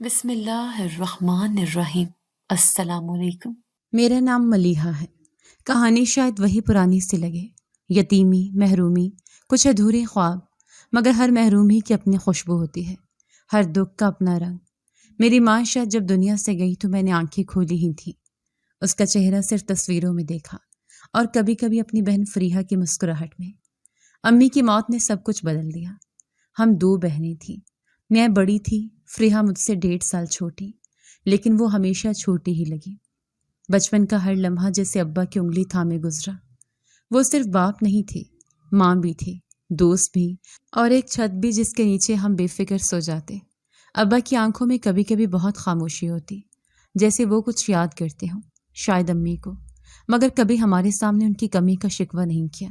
بسم اللہ الرحمن الرحیم۔ السلام علیکم۔ میرا نام ملیحہ ہے۔ کہانی شاید وہی پرانی سی لگے، یتیمی، محرومی، کچھ ادھورے خواب، مگر ہر محرومی کی اپنی خوشبو ہوتی ہے، ہر دکھ کا اپنا رنگ۔ میری ماں شاید جب دنیا سے گئی تو میں نے آنکھیں کھولی ہی تھیں، اس کا چہرہ صرف تصویروں میں دیکھا اور کبھی کبھی اپنی بہن فریحہ کی مسکراہٹ میں۔ امی کی موت نے سب کچھ بدل دیا۔ ہم دو بہنیں تھیں، میں بڑی تھی، فریحہ مجھ سے 1.5 سال چھوٹی، لیکن وہ ہمیشہ چھوٹی ہی لگی۔ بچپن کا ہر لمحہ جیسے ابا کی انگلی تھامے گزرا۔ وہ صرف باپ نہیں تھے، ماں بھی تھے، دوست بھی، اور ایک چھت بھی جس کے نیچے ہم بے فکر سو جاتے۔ ابا کی آنکھوں میں کبھی کبھی بہت خاموشی ہوتی، جیسے وہ کچھ یاد کرتے ہوں، شاید امی کو، مگر کبھی ہمارے سامنے ان کی کمی کا شکوہ نہیں کیا۔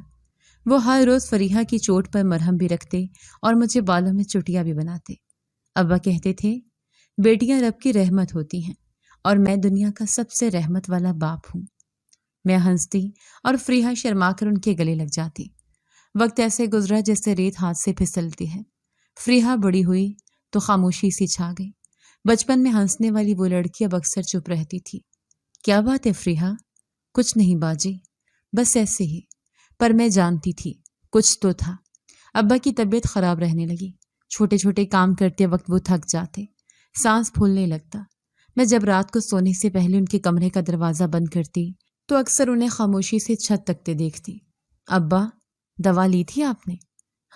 وہ ہر روز فریحہ کی چوٹ پر مرہم بھی رکھتے اور مجھے بالوں میں چٹیاں بھی بناتے۔ ابا کہتے تھے، بیٹیاں رب کی رحمت ہوتی ہیں اور میں دنیا کا سب سے رحمت والا باپ ہوں۔ میں ہنستی اور فریحہ شرما کر ان کے گلے لگ جاتی۔ وقت ایسے گزرا جیسے ریت ہاتھ سے پھسلتی ہے۔ فریحہ بڑی ہوئی تو خاموشی سی چھا گئی۔ بچپن میں ہنسنے والی وہ لڑکی اب اکثر چپ رہتی تھی۔ کیا بات ہے فریحہ؟ کچھ نہیں باجی، بس ایسے ہی۔ پر میں جانتی تھی کچھ تو تھا۔ ابا کی طبیعت خراب رہنے لگی۔ چھوٹے چھوٹے کام کرتے وقت وہ تھک جاتے، سانس پھولنے لگتا۔ میں جب رات کو سونے سے پہلے ان کے کمرے کا دروازہ بند کرتی تو اکثر انہیں خاموشی سے چھت تکتے دیکھتی۔ ابا، دوا لی تھی آپ نے؟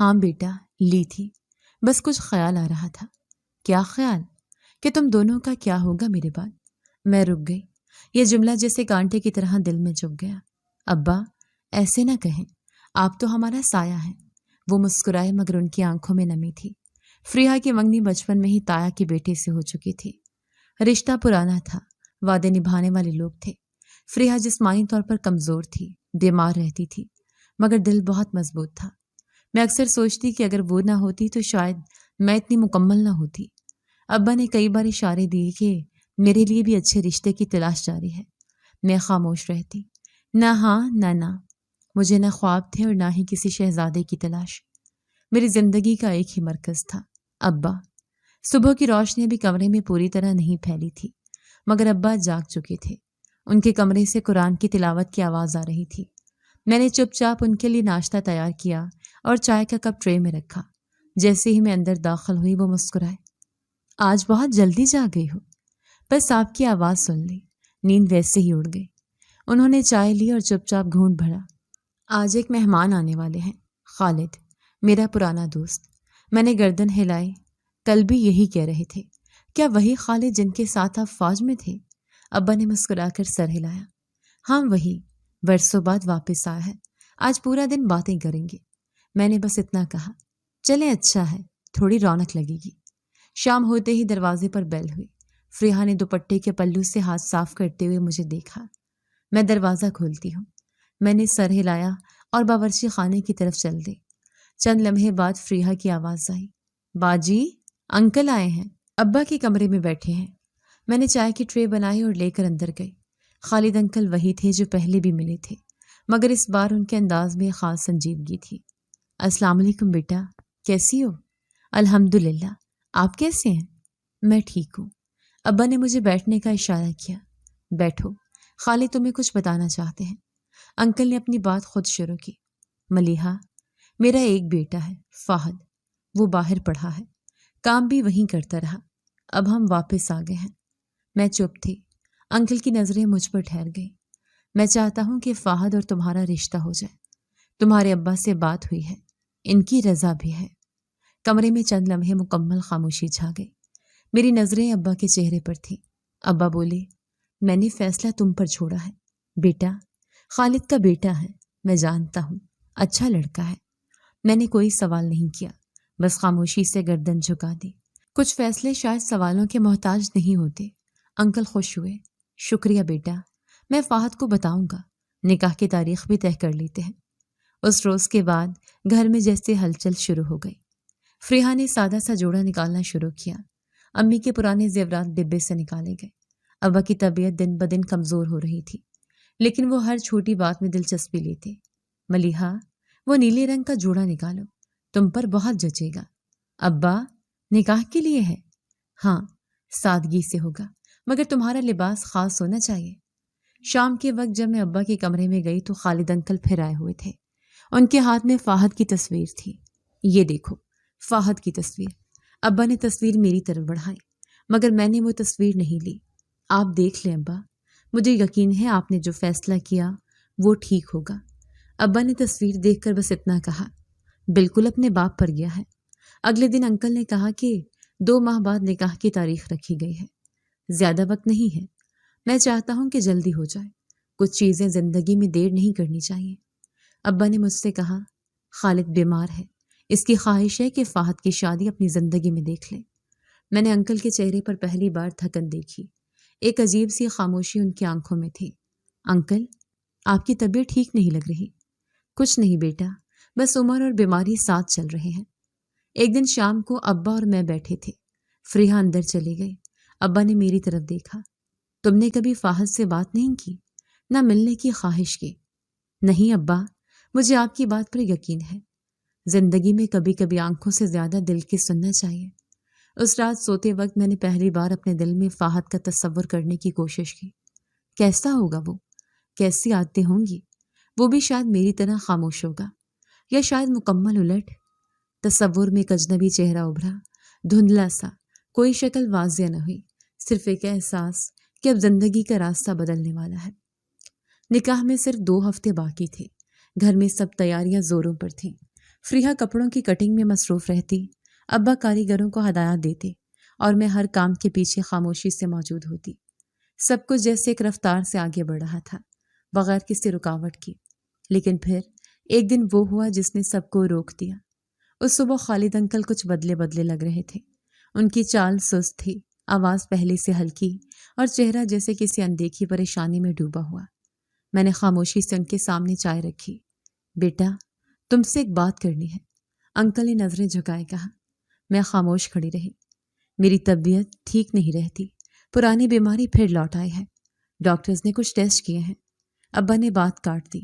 ہاں بیٹا، لی تھی، بس کچھ خیال آ رہا تھا۔ کیا خیال؟ کہ تم دونوں کا کیا ہوگا میرے بعد؟ میں رک گئی۔ یہ جملہ جیسے کانٹے کی طرح دل میں چبھ گیا۔ ابا، ایسے نہ کہیں، آپ تو ہمارا سایہ ہیں۔ وہ مسکرائے مگر ان کی آنکھوں میں نمی تھی۔ فریحہ کی منگنی بچپن میں ہی تایا کے بیٹے سے ہو چکی تھی۔ رشتہ پرانا تھا، وعدے نبھانے والے لوگ تھے۔ فریحہ جسمانی طور پر کمزور تھی، بیمار رہتی تھی، مگر دل بہت مضبوط تھا۔ میں اکثر سوچتی کہ اگر وہ نہ ہوتی تو شاید میں اتنی مکمل نہ ہوتی۔ ابا نے کئی بار اشارے دیے کہ میرے لیے بھی اچھے رشتے کی تلاش جاری ہے۔ میں خاموش رہتی، نہ ہاں نہ نہ۔ مجھے نہ خواب تھے اور نہ ہی کسی شہزادے کی تلاش۔ میری زندگی کا ایک ہی مرکز تھا، ابا۔ صبح کی روشنی ابھی کمرے میں پوری طرح نہیں پھیلی تھی، مگر ابا جاگ چکے تھے۔ ان کے کمرے سے قرآن کی تلاوت کی آواز آ رہی تھی۔ میں نے چپ چاپ ان کے لیے ناشتہ تیار کیا اور چائے کا کپ ٹرے میں رکھا۔ جیسے ہی میں اندر داخل ہوئی وہ مسکرائے، آج بہت جلدی جاگ گئی ہو؟ بس آپ کی آواز سن لی، نیند ویسے ہی اڑ گئی۔ انہوں نے چائے لی اور چپ چاپ گھونٹ بھرا۔ آج ایک مہمان آنے والے ہیں، خالد، میرا پرانا دوست۔ میں نے گردن ہلائی۔ کل بھی یہی کہہ رہے تھے، کیا وہی خالد جن کے ساتھ آپ فوج میں تھے؟ ابا نے مسکرا کر سر ہلایا۔ ہاں وہی، برسوں بعد واپس آیا ہے۔ آج پورا دن باتیں کریں گے۔ میں نے بس اتنا کہا۔ چلیں، اچھا ہے، تھوڑی رونق لگے گی۔ شام ہوتے ہی دروازے پر بیل ہوئی۔ فریحہ نے دوپٹے کے پلو سے ہاتھ صاف کرتے ہوئے مجھے دیکھا۔ میں دروازہ کھولتی ہوں۔ میں نے سر ہلایا اور باورچی خانے کی طرف چل دی۔ چند لمحے بعد فریحہ کی آواز آئی، باجی، انکل آئے ہیں، ابا کے کمرے میں بیٹھے ہیں۔ میں نے چائے کی ٹرے بنائی اور لے کر اندر گئی۔ خالد انکل وہی تھے جو پہلے بھی ملے تھے، مگر اس بار ان کے انداز میں خاص سنجیدگی تھی۔ السلام علیکم بیٹا، کیسی ہو؟ الحمدللہ، آپ کیسے ہیں؟ میں ٹھیک ہوں۔ ابا نے مجھے بیٹھنے کا اشارہ کیا۔ بیٹھو، خالد تمہیں کچھ بتانا چاہتے ہیں۔ انکل نے اپنی بات خود شروع کی۔ ملیحہ، میرا ایک بیٹا ہے، فہد، وہ باہر پڑھا ہے، کام بھی وہیں کرتا رہا۔ اب ہم واپس آ گئے ہیں۔ میں چپ تھی۔ انکل کی نظریں مجھ پر ٹھہر گئی۔ میں چاہتا ہوں کہ فہد اور تمہارا رشتہ ہو جائے۔ تمہارے ابا سے بات ہوئی ہے، ان کی رضا بھی ہے۔ کمرے میں چند لمحے مکمل خاموشی چھا گئی۔ میری نظریں ابا کے چہرے پر تھیں۔ ابا بولے، میں نے فیصلہ تم پر چھوڑا ہے بیٹا۔ خالد کا بیٹا ہے، میں جانتا ہوں، اچھا لڑکا ہے۔ میں نے کوئی سوال نہیں کیا، بس خاموشی سے گردن جھکا دی۔ کچھ فیصلے شاید سوالوں کے محتاج نہیں ہوتے۔ انکل خوش ہوئے۔ شکریہ بیٹا، میں فہد کو بتاؤں گا، نکاح کی تاریخ بھی طے کر لیتے ہیں۔ اس روز کے بعد گھر میں جیسے ہلچل شروع ہو گئی۔ فریحہ نے سادہ سا جوڑا نکالنا شروع کیا۔ امی کے پرانے زیورات ڈبے سے نکالے گئے۔ ابا کی طبیعت دن بدن کمزور ہو رہی تھی، لیکن وہ ہر چھوٹی بات میں دلچسپی لیتے۔ ملیحہ، وہ نیلے رنگ کا جوڑا نکالو، تم پر بہت جچے گا۔ ابا، نکاح کے لیے ہے؟ ہاں، سادگی سے ہوگا، مگر تمہارا لباس خاص ہونا چاہیے۔ شام کے وقت جب میں ابا کے کمرے میں گئی تو خالد انکل پھر آئے ہوئے تھے۔ ان کے ہاتھ میں فاہد کی تصویر تھی۔ یہ دیکھو، فاہد کی تصویر۔ ابا نے تصویر میری طرف بڑھائی، مگر میں نے وہ تصویر نہیں لی۔ آپ دیکھ لیں ابا، مجھے یقین ہے آپ نے جو فیصلہ کیا وہ ٹھیک ہوگا۔ ابا نے تصویر دیکھ کر بس اتنا کہا، بالکل اپنے باپ پر گیا ہے۔ اگلے دن انکل نے کہا کہ 2 ماہ بعد نکاح کی تاریخ رکھی گئی ہے۔ زیادہ وقت نہیں ہے، میں چاہتا ہوں کہ جلدی ہو جائے۔ کچھ چیزیں زندگی میں دیر نہیں کرنی چاہیے۔ ابا نے مجھ سے کہا، خالد بیمار ہے، اس کی خواہش ہے کہ فاہد کی شادی اپنی زندگی میں دیکھ لے۔ میں نے انکل کے چہرے پر پہلی بار تھکن دیکھی۔ ایک عجیب سی خاموشی ان کی آنکھوں میں تھی۔ انکل، آپ کی طبیعت ٹھیک نہیں لگ رہی۔ کچھ نہیں بیٹا، بس عمر اور بیماری ساتھ چل رہے ہیں۔ ایک دن شام کو ابا اور میں بیٹھے تھے۔ فریحہ اندر چلی گئی۔ ابا نے میری طرف دیکھا، تم نے کبھی فاہد سے بات نہیں کی؟ نہ ملنے کی خواہش کی؟ نہیں ابا، مجھے آپ کی بات پر یقین ہے۔ زندگی میں کبھی کبھی آنکھوں سے زیادہ دل کی سننا چاہیے۔ اس رات سوتے وقت میں نے پہلی بار اپنے دل میں فاہد کا تصور کرنے کی کوشش کی۔ کیسا ہوگا وہ؟ کیسی عادتیں ہوں گی؟ وہ بھی شاید میری طرح خاموش ہوگا، یا شاید مکمل الٹ۔ تصور میں ایک اجنبی چہرہ ابھرا، دھندلا سا، کوئی شکل واضح نہ ہوئی، صرف ایک احساس کہ اب زندگی کا راستہ بدلنے والا ہے۔ نکاح میں صرف 2 ہفتے باقی تھے۔ گھر میں سب تیاریاں زوروں پر تھیں۔ فریحہ کپڑوں کی کٹنگ میں مصروف رہتی، ابا کاریگروں کو ہدایات دیتے، اور میں ہر کام کے پیچھے خاموشی سے موجود ہوتی۔ سب کچھ جیسے ایک رفتار سے آگے بڑھ رہا تھا، بغیر کسی رکاوٹ کی۔ لیکن پھر ایک دن وہ ہوا جس نے سب کو روک دیا۔ اس صبح خالد انکل کچھ بدلے بدلے لگ رہے تھے۔ ان کی چال سست تھی، آواز پہلے سے ہلکی، اور چہرہ جیسے کسی اندیکھی پریشانی میں ڈوبا ہوا۔ میں نے خاموشی سے ان کے سامنے چائے رکھی۔ بیٹا، تم سے ایک بات کرنی ہے، انکل نے نظریں جھکائے کہا۔ میں خاموش کھڑی رہی۔ میری طبیعت ٹھیک نہیں رہتی، پرانی بیماری پھر لوٹ آئی ہے، ڈاکٹرز نے کچھ ٹیسٹ کیے ہیں۔ ابا نے بات کاٹ دی۔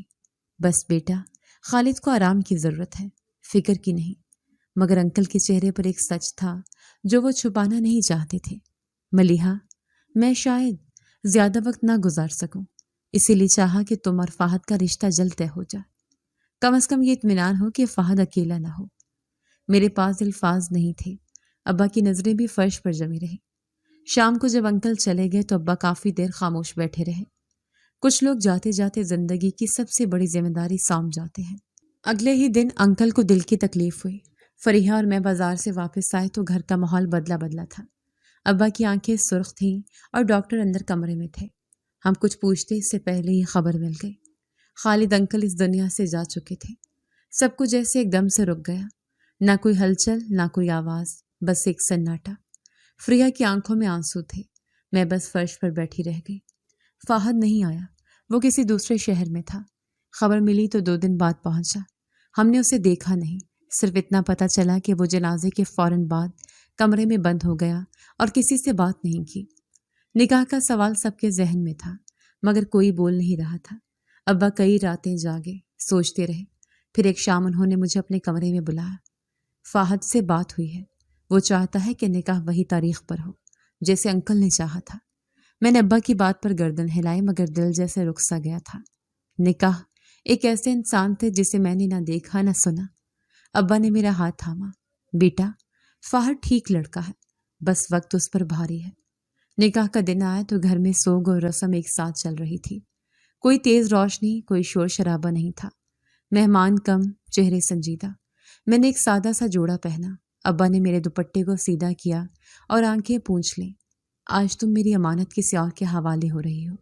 بس بیٹا، خالد کو آرام کی ضرورت ہے، فکر کی نہیں۔ مگر انکل کے چہرے پر ایک سچ تھا جو وہ چھپانا نہیں چاہتے تھے۔ ملیحہ، میں شاید زیادہ وقت نہ گزار سکوں، اسی لیے چاہا کہ تم اور فاہد کا رشتہ جلد طے ہو جائے۔ کم از کم یہ اطمینان ہو کہ فاہد اکیلا نہ ہو۔ میرے پاس الفاظ نہیں تھے۔ ابا کی نظریں بھی فرش پر جمی رہی۔ شام کو جب انکل چلے گئے تو ابا کافی دیر خاموش بیٹھے رہے۔ کچھ لوگ جاتے جاتے زندگی کی سب سے بڑی ذمہ داری سونپ جاتے ہیں۔ اگلے ہی دن انکل کو دل کی تکلیف ہوئی۔ فریحہ اور میں بازار سے واپس آئے تو گھر کا ماحول بدلا بدلا تھا۔ ابا کی آنکھیں سرخ تھیں اور ڈاکٹر اندر کمرے میں تھے۔ ہم کچھ پوچھتے اس سے پہلے ہی خبر مل گئی۔ خالد انکل اس دنیا سے جا چکے تھے۔ سب کچھ جیسے ایک دم سے رک گیا، نہ کوئی ہلچل، نہ کوئی آواز، بس ایک سناٹا۔ فریحہ کی آنکھوں میں آنسو تھے۔ میں بس فرش پر بیٹھی رہ گئی۔ فاہد نہیں آیا، وہ کسی دوسرے شہر میں تھا۔ خبر ملی تو 2 دن بعد پہنچا۔ ہم نے اسے دیکھا نہیں، صرف اتنا پتہ چلا کہ وہ جنازے کے فوراً بعد کمرے میں بند ہو گیا اور کسی سے بات نہیں کی۔ نکاح کا سوال سب کے ذہن میں تھا، مگر کوئی بول نہیں رہا تھا۔ ابا کئی راتیں جاگے، سوچتے رہے۔ پھر ایک شام انہوں نے مجھے اپنے کمرے میں بلایا۔ فاہد سے بات ہوئی ہے، وہ چاہتا ہے کہ نکاح وہی تاریخ پر ہو جیسے انکل نے چاہا تھا۔ میں نے ابا کی بات پر گردن ہلائی، مگر دل جیسے رک سا گیا تھا۔ نکاح ایک ایسے انسان تھے جسے میں نے نہ دیکھا نہ سنا۔ ابا نے میرا ہاتھ تھاما۔ بیٹا، فاہد ٹھیک لڑکا ہے، بس وقت اس پر بھاری ہے۔ نکاح کا دن آیا تو گھر میں سوگ اور رسم ایک ساتھ چل رہی تھی۔ کوئی تیز روشنی، کوئی شور شرابہ نہیں تھا۔ مہمان کم، چہرے سنجیدہ۔ میں نے ایک سادہ سا جوڑا پہنا۔ ابا نے میرے دوپٹے کو سیدھا کیا اور آنکھیں پونچھ لیں۔ آج تم میری امانت کسی اور کے حوالے ہو رہی ہو۔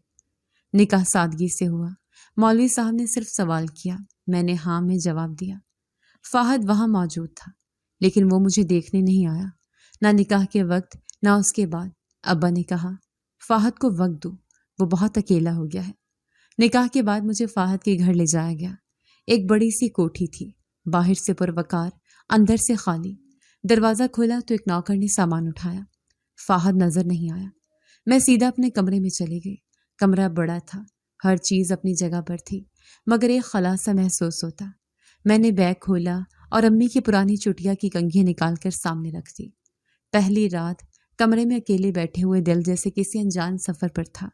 نکاح سادگی سے ہوا۔ مولوی صاحب نے صرف سوال کیا، میں نے ہاں میں جواب دیا۔ فاہد وہاں موجود تھا، لیکن وہ مجھے دیکھنے نہیں آیا، نہ نکاح کے وقت نہ اس کے بعد۔ ابا نے کہا، فاہد کو وقت دو، وہ بہت اکیلا ہو گیا ہے۔ نکاح کے بعد مجھے فاہد کے گھر لے جایا گیا۔ ایک بڑی سی کوٹھی تھی، باہر سے پروقار، اندر سے خالی۔ دروازہ کھولا تو ایک نوکر نے سامان اٹھایا۔ فاہد نظر نہیں آیا۔ میں سیدھا اپنے کمرے میں چلی گئی۔ کمرہ بڑا تھا، ہر چیز اپنی جگہ پر تھی، مگر ایک خلا سا محسوس ہوتا۔ میں نے بیگ کھولا اور امی کی پرانی چٹیا کی کنگھی نکال کر سامنے رکھ دی۔ پہلی رات کمرے میں اکیلے بیٹھے ہوئے دل جیسے کسی انجان سفر پر تھا۔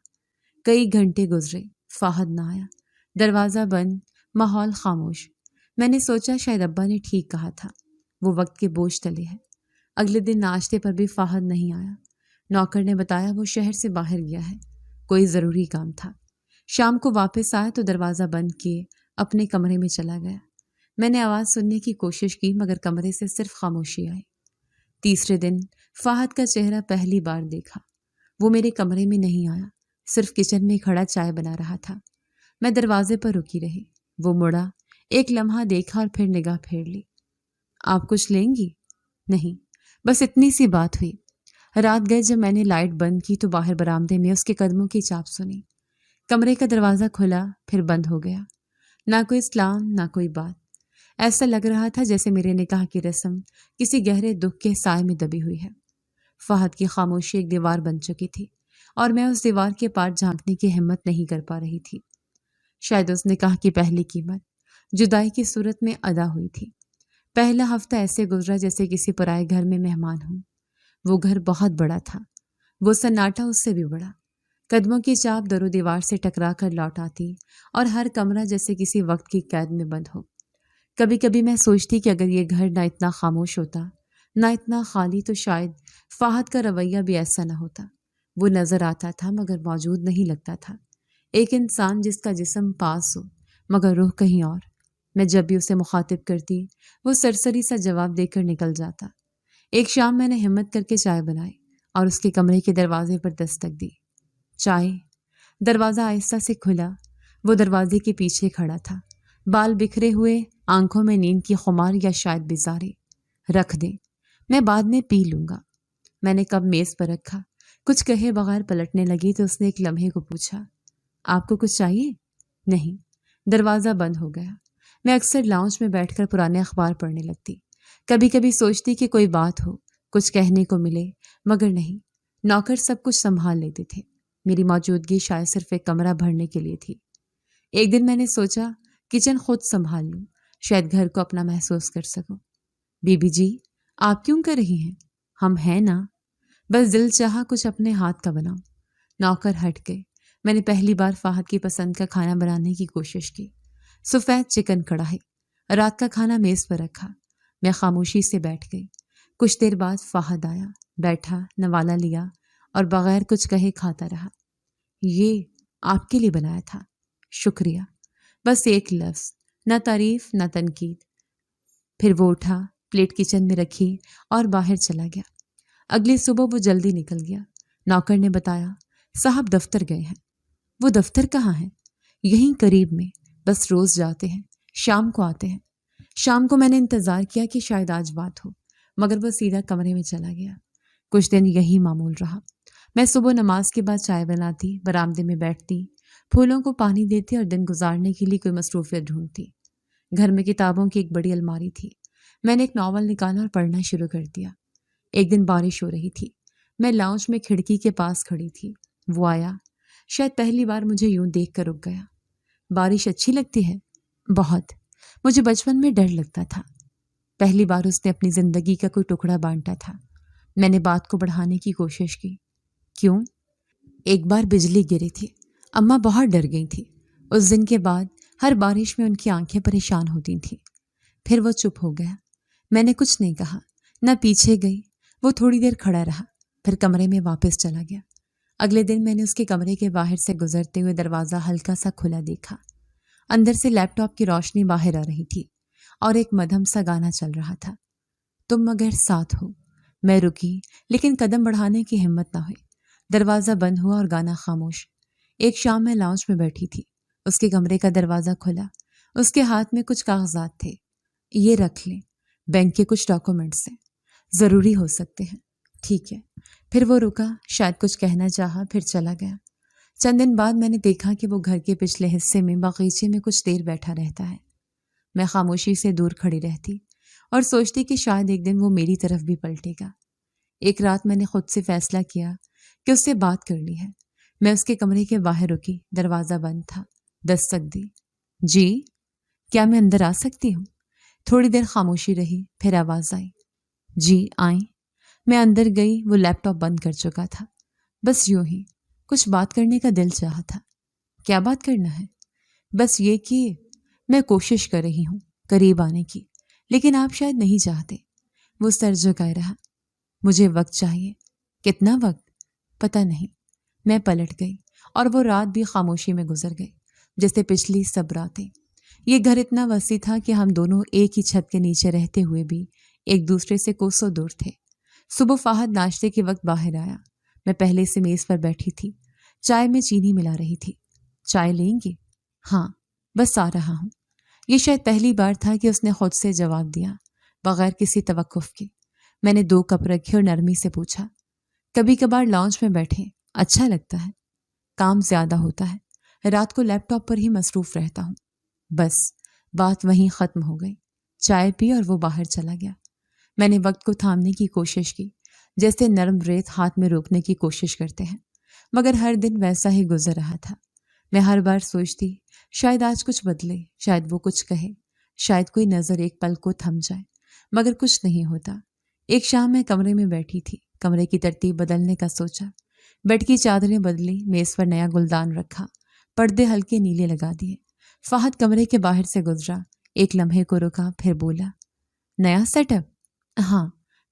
کئی گھنٹے گزرے، فہد نہ آیا، دروازہ بند، ماحول خاموش۔ میں نے سوچا شاید ابا نے ٹھیک کہا تھا، وہ وقت کے بوجھ تلے ہے۔ اگلے دن ناشتے پر بھی فہد نہیں آیا۔ نوکر نے بتایا وہ شہر سے باہر گیا ہے، کوئی ضروری کام تھا۔ شام کو واپس آیا تو دروازہ بند کیے اپنے کمرے میں چلا گیا۔ میں نے آواز سننے کی کوشش کی مگر کمرے سے صرف خاموشی آئی۔ تیسرے دن فہد کا چہرہ پہلی بار دیکھا۔ وہ میرے کمرے میں نہیں آیا، صرف کچن میں کھڑا چائے بنا رہا تھا۔ میں دروازے پر رکی رہی۔ وہ مڑا، ایک لمحہ دیکھا اور پھر نگاہ پھیر لی۔ آپ کچھ لیں گی؟ نہیں، بس اتنی سی بات ہوئی۔ رات گئے جب میں نے لائٹ بند کی تو باہر برآمدے میں اس کے قدموں کی چاپ سنی۔ کمرے کا دروازہ کھلا پھر بند ہو گیا۔ نہ کوئی سلام، نہ کوئی بات۔ ایسا لگ رہا تھا جیسے میرے نکاح کی رسم کسی گہرے دکھ کے سائے میں دبی ہوئی ہے۔ فہد کی خاموشی ایک دیوار بن چکی تھی اور میں اس دیوار کے پار جھانکنے کی ہمت نہیں کر پا رہی تھی۔ شاید اس نکاح کی پہلی قیمت جدائی کی صورت میں ادا ہوئی تھی۔ پہلا ہفتہ ایسے گزرا جیسے کسی پرائے گھر میں مہمان ہوں۔ وہ گھر بہت بڑا تھا، وہ سناٹا اس سے بھی بڑا۔ قدموں کی چاپ در و دیوار سے ٹکرا کر لوٹ آتی اور ہر کمرہ جیسے کسی وقت کی قید میں بند ہو۔ کبھی کبھی میں سوچتی کہ اگر یہ گھر نہ اتنا خاموش ہوتا، نہ اتنا خالی، تو شاید فہد کا رویہ بھی ایسا نہ ہوتا۔ وہ نظر آتا تھا مگر موجود نہیں لگتا تھا، ایک انسان جس کا جسم پاس ہو مگر روح کہیں اور۔ میں جب بھی اسے مخاطب کرتی وہ سرسری سا جواب دے کر نکل جاتا۔ ایک شام میں نے ہمت کر کے چائے بنائی اور اس کے کمرے کے دروازے پر دستک دی۔ چائے۔ دروازہ آہستہ سے کھلا۔ وہ دروازے کے پیچھے کھڑا تھا، بال بکھرے ہوئے، آنکھوں میں نیند کی خمار یا شاید بیزاری۔ رکھ دیں، میں بعد میں پی لوں گا۔ میں نے کب میز پر رکھا، کچھ کہے بغیر پلٹنے لگی تو اس نے ایک لمحے کو پوچھا، آپ کو کچھ چاہیے؟ نہیں۔ دروازہ بند ہو گیا۔ میں اکثر لاؤنج میں بیٹھ کر پرانے اخبار پڑھنے لگتی۔ کبھی کبھی سوچتی کہ کوئی بات ہو، کچھ کہنے کو ملے، مگر نہیں۔ نوکر سب کچھ سنبھال لیتے تھے، میری موجودگی شاید صرف ایک کمرہ بھرنے کے لیے تھی۔ ایک دن میں نے سوچا کچن خود سنبھال لوں، شاید گھر کو اپنا محسوس کر سکوں۔ بی بی جی، آپ کیوں کر رہی ہیں؟ ہم ہیں نا، بس دل چاہا کچھ اپنے ہاتھ کا بناؤں۔ نوکر ہٹ گئے۔ میں نے پہلی بار فہد کی پسند کا کھانا بنانے کی کوشش کی۔ سفید چکن کڑھائی، رات کا کھانا میز پر رکھا۔ میں خاموشی سے بیٹھ گئی۔ کچھ دیر بعد فہد آیا، بیٹھا، نوالا لیا اور بغیر کچھ کہے کھاتا رہا۔ یہ آپ کے لیے بنایا تھا۔ شکریہ، بس ایک لفظ، نہ تعریف نہ تنقید۔ پھر وہ اٹھا، پلیٹ کچن میں رکھی اور باہر چلا گیا۔ اگلی صبح وہ جلدی نکل گیا۔ نوکر نے بتایا صاحب دفتر گئے ہیں۔ وہ دفتر کہاں ہے؟ یہیں قریب میں، بس روز جاتے ہیں، شام کو آتے ہیں۔ شام کو میں نے انتظار کیا کہ شاید آج بات ہو، مگر وہ سیدھا کمرے میں چلا گیا۔ کچھ دن یہی معمول رہا۔ میں صبح نماز کے بعد چائے بناتی، برآمدے میں بیٹھتی، پھولوں کو پانی دیتی اور دن گزارنے کے لیے کوئی مصروفیت ڈھونڈتی۔ گھر میں کتابوں کی ایک بڑی الماری تھی۔ میں نے ایک ناول نکالا اور پڑھنا شروع کر دیا۔ ایک دن بارش ہو رہی تھی۔ میں لاؤنج میں کھڑکی کے پاس کھڑی تھی۔ وہ آیا، شاید پہلی بار مجھے یوں دیکھ کر رک گیا۔ بارش اچھی لگتی ہے؟ بہت۔ مجھے بچپن میں ڈر لگتا تھا۔ پہلی بار اس نے اپنی زندگی کا کوئی ٹکڑا بانٹا تھا۔ میں نے بات کو بڑھانے کی کوشش کی۔ کیوں؟ ایک بار بجلی گری تھی، اماں بہت ڈر گئی تھی۔ اس دن کے بعد ہر بارش میں ان کی آنکھیں پریشان ہوتی تھیں۔ پھر وہ چپ ہو گیا۔ میں نے کچھ نہیں کہا، نہ پیچھے گئی۔ وہ تھوڑی دیر کھڑا رہا، پھر کمرے میں واپس چلا گیا۔ اگلے دن میں نے اس کے کمرے کے باہر سے گزرتے ہوئے دروازہ ہلکا سا کھلا دیکھا۔ اندر سے لیپ ٹاپ کی روشنی باہر آ رہی تھی اور ایک مدھم سا گانا چل رہا تھا، تم مگر ساتھ ہو۔ میں رکی لیکن قدم بڑھانے کی ہمت نہ ہوئی۔ دروازہ بند ہوا اور گانا خاموش۔ ایک شام میں لاؤنج میں بیٹھی تھی، اس کے کمرے کا دروازہ کھلا۔ اس کے ہاتھ میں کچھ کاغذات تھے۔ یہ رکھ لیں، بینک کے کچھ ڈاکومنٹس ہیں، ضروری ہو سکتے ہیں۔ ٹھیک ہے۔ پھر وہ رکا، شاید کچھ کہنا چاہا، پھر چلا گیا۔ چند دن بعد میں نے دیکھا کہ وہ گھر کے پچھلے حصے میں باغیچے میں کچھ دیر بیٹھا رہتا ہے۔ میں خاموشی سے دور کھڑی رہتی اور سوچتی کہ شاید ایک دن وہ میری طرف بھی پلٹے گا۔ ایک رات میں نے خود سے فیصلہ کیا کہ اس سے بات کرنی ہے۔ میں اس کے کمرے کے باہر رکی، دروازہ بند تھا۔ دستک دی۔ جی، کیا میں اندر آ سکتی ہوں؟ تھوڑی دیر خاموشی رہی، پھر آواز آئی، جی آئیں۔ میں اندر گئی، وہ لیپ ٹاپ بند کر چکا تھا۔ بس یوں ہی کچھ بات کرنے کا دل چاہا تھا۔ کیا بات کرنا ہے؟ بس یہ کہ میں کوشش کر رہی ہوں قریب آنے کی، لیکن آپ شاید نہیں چاہتے۔ وہ سر جھکائے رہا۔ مجھے وقت چاہیے۔ کتنا وقت؟ پتہ نہیں۔ میں پلٹ گئی اور وہ رات بھی خاموشی میں گزر گئی، جیسے پچھلی سب راتیں۔ یہ گھر اتنا وسیع تھا کہ ہم دونوں ایک ہی چھت کے نیچے رہتے ہوئے بھی ایک دوسرے سے کوسوں دور تھے۔ صبح فہد ناشتے کے وقت باہر آیا۔ میں پہلے سے میز پر بیٹھی تھی، چائے میں چینی ملا رہی تھی۔ چائے لیں گے؟ ہاں، بس آ رہا ہوں۔ یہ شاید پہلی بار تھا کہ اس نے خود سے جواب دیا، بغیر کسی توقف کے۔ میں نے 2 کپ رکھے اور نرمی سے پوچھا، کبھی کبھار لاؤنج میں بیٹھے اچھا لگتا ہے؟ کام زیادہ ہوتا ہے، رات کو لیپ ٹاپ پر ہی مصروف رہتا ہوں۔ بس بات وہیں ختم ہو گئی۔ چائے پی اور وہ باہر چلا گیا۔ میں نے وقت کو تھامنے کی کوشش کی، جیسے نرم ریت ہاتھ میں روکنے کی کوشش کرتے ہیں، مگر ہر دن ویسا ہی گزر رہا تھا۔ میں ہر بار سوچتی شاید آج کچھ بدلے، شاید وہ کچھ کہے، شاید کوئی نظر ایک پل کو تھم جائے، مگر کچھ نہیں ہوتا۔ ایک شام میں کمرے میں بیٹھی تھی، کمرے کی ترتیب بدلنے کا سوچا، بیڈ کی چادریں بدلی، میز پر نیا گلدان رکھا، پردے ہلکے نیلے لگا دیے۔ فہد کمرے کے باہر سے گزرا، ایک لمحے کو رکا، پھر بولا، نیا سیٹ اپ؟ ہاں،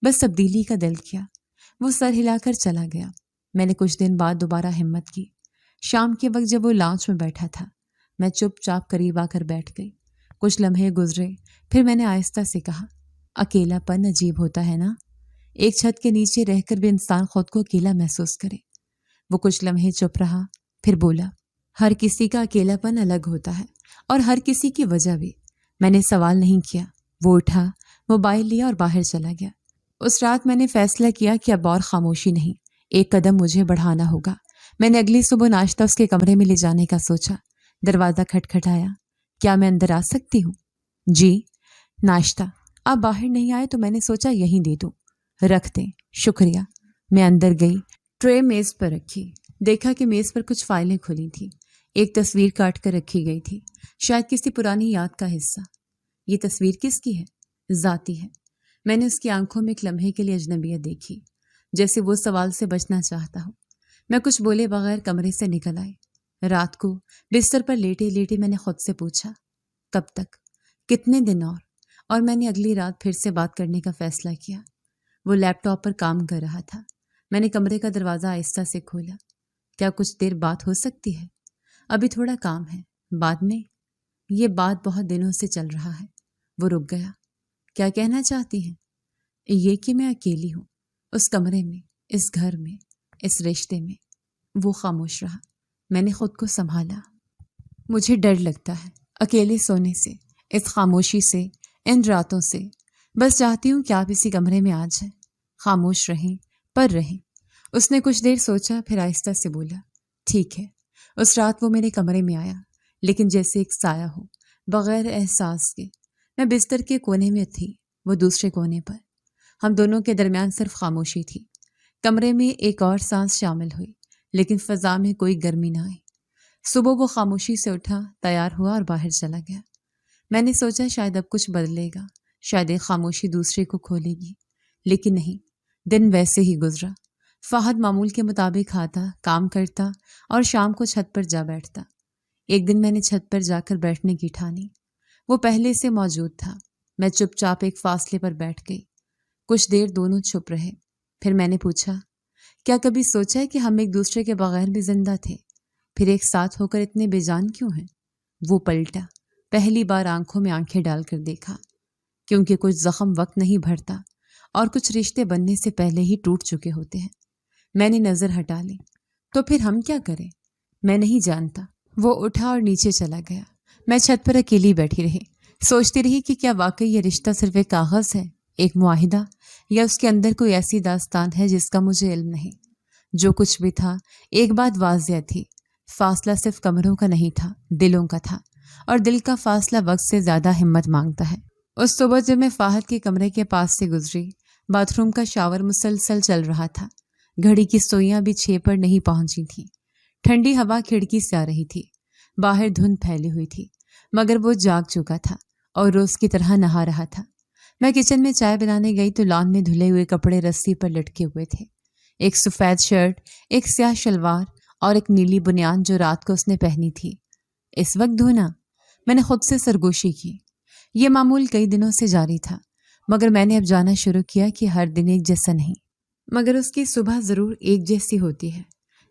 بس تبدیلی کا دل کیا۔ وہ سر ہلا کر چلا گیا۔ میں نے کچھ دن بعد دوبارہ ہمت کی۔ شام کے وقت جب وہ لاؤنج میں بیٹھا تھا، میں چپ چاپ قریب آ کر بیٹھ گئی۔ کچھ لمحے گزرے، پھر میں نے آہستہ سے کہا، اکیلا پن عجیب ہوتا ہے نا؟ ایک چھت کے نیچے رہ کر بھی انسان خود کو اکیلا محسوس کرے۔ وہ کچھ لمحے چپ رہا، پھر بولا، ہر کسی کا اکیلا پن الگ ہوتا ہے، اور ہر کسی کی وجہ بھی۔ میں نے سوال نہیں کیا۔ وہ اٹھا، موبائل لیا اور باہر چلا گیا۔ اس رات میں نے فیصلہ کیا کہ اب اور خاموشی نہیں، ایک قدم مجھے بڑھانا ہوگا۔ میں نے اگلی صبح ناشتہ اس کے کمرے میں لے جانے کا سوچا۔ دروازہ کھٹکھٹایا، کیا میں اندر آ سکتی ہوں؟ جی۔ ناشتہ؟ آپ باہر نہیں آئے تو میں نے سوچا یہیں دے دوں۔ رکھ دیں، شکریہ۔ میں اندر گئی، ٹرے میز پر رکھی، دیکھا کہ میز پر کچھ فائلیں کھلی تھیں، ایک تصویر کاٹ کر رکھی گئی تھی، شاید کسی پرانی یاد کا حصہ۔ یہ تصویر کس کی ہے؟ ذاتی ہے۔ میں نے اس کی آنکھوں میں ایک لمحے کے لیے اجنبیت دیکھی، جیسے وہ سوال سے بچنا چاہتا ہو۔ میں کچھ بولے بغیر کمرے سے نکل آئی۔ رات کو بستر پر لیٹے لیٹے میں نے خود سے پوچھا، کب تک؟ کتنے دن اور میں نے اگلی رات پھر سے بات کرنے کا فیصلہ کیا۔ وہ لیپ ٹاپ پر کام کر رہا تھا۔ میں نے کمرے کا دروازہ آہستہ سے کھولا۔ کیا کچھ دیر بات ہو سکتی ہے؟ ابھی تھوڑا کام ہے، بعد میں؟ یہ بات بہت دنوں سے چل رہا ہے۔ وہ رک گیا۔ کیا کہنا چاہتی ہیں؟ یہ کہ میں اکیلی ہوں، اس کمرے میں، اس گھر میں، اس رشتے میں۔ وہ خاموش رہا۔ میں نے خود کو سنبھالا۔ مجھے ڈر لگتا ہے اکیلے سونے سے، اس خاموشی سے، ان راتوں سے۔ بس چاہتی ہوں کہ آپ اسی کمرے میں آ جائیں، خاموش رہیں، پر رہیں۔ اس نے کچھ دیر سوچا، پھر آہستہ سے بولا، ٹھیک ہے۔ اس رات وہ میرے کمرے میں آیا، لیکن جیسے ایک سایہ ہو، بغیر احساس کے۔ میں بستر کے کونے میں تھی، وہ دوسرے کونے پر۔ ہم دونوں کے درمیان صرف خاموشی تھی۔ کمرے میں ایک اور سانس شامل ہوئی، لیکن فضا میں کوئی گرمی نہ آئی۔ صبح وہ خاموشی سے اٹھا، تیار ہوا اور باہر چلا گیا۔ میں نے سوچا شاید اب کچھ بدلے گا، شاید ایک خاموشی دوسرے کو کھولے گی، لیکن نہیں۔ دن ویسے ہی گزرا۔ فہد معمول کے مطابق آتا، کام کرتا اور شام کو چھت پر جا بیٹھتا۔ ایک دن میں نے چھت پر جا کر بیٹھنے کی ٹھانی۔ وہ پہلے سے موجود تھا۔ میں چپ چاپ ایک فاصلے پر بیٹھ گئی۔ کچھ دیر دونوں چھپ رہے، پھر میں نے پوچھا، کیا کبھی سوچا ہے کہ ہم ایک دوسرے کے بغیر بھی زندہ تھے، پھر ایک ساتھ ہو کر اتنے بے جان کیوں ہیں؟ وہ پلٹا، پہلی بار آنکھوں میں آنکھیں ڈال کر دیکھا، کیونکہ کچھ زخم وقت نہیں بھرتا اور کچھ رشتے بننے سے پہلے ہی ٹوٹ چکے ہوتے ہیں۔ میں نے نظر ہٹا لی۔ تو پھر ہم کیا کریں؟ میں نہیں جانتا۔ وہ اٹھا اور نیچے چلا گیا۔ میں چھت پر اکیلی بیٹھی رہی، سوچتی رہی کہ کیا واقعی یہ رشتہ صرف ایک کاغذ ہے، ایک معاہدہ، یا اس کے اندر کوئی ایسی داستان ہے جس کا مجھے علم نہیں۔ جو کچھ بھی تھا، ایک بات واضح تھی، فاصلہ صرف کمروں کا نہیں تھا، دلوں کا تھا، اور دل کا فاصلہ وقت سے زیادہ ہمت مانگتا ہے۔ اس صبح جب میں فہد کے کمرے کے پاس سے گزری، باتھ روم کا شاور مسلسل چل رہا تھا، گھڑی کی سوئیاں بھی 6 پر نہیں پہنچی تھیں، ٹھنڈی ہوا کھڑکی سے آ رہی تھی، باہر دھند پھیلی ہوئی تھی، مگر وہ جاگ چکا تھا اور روز کی طرح نہا رہا تھا۔ میں کچن میں چائے بنانے گئی تو لان میں دھلے ہوئے کپڑے رسی پر لٹکے ہوئے تھے۔ ایک سفید شرٹ، ایک سیاہ شلوار اور ایک نیلی بنیان جو رات کو اس نے پہنی تھی۔ اس وقت دھونا؟ میں نے خود سے سرگوشی کی۔ یہ معمول کئی دنوں سے جاری تھا، مگر میں نے اب جانا شروع کیا کہ ہر دن ایک جیسا نہیں، مگر اس کی صبح ضرور ایک جیسی ہوتی ہے۔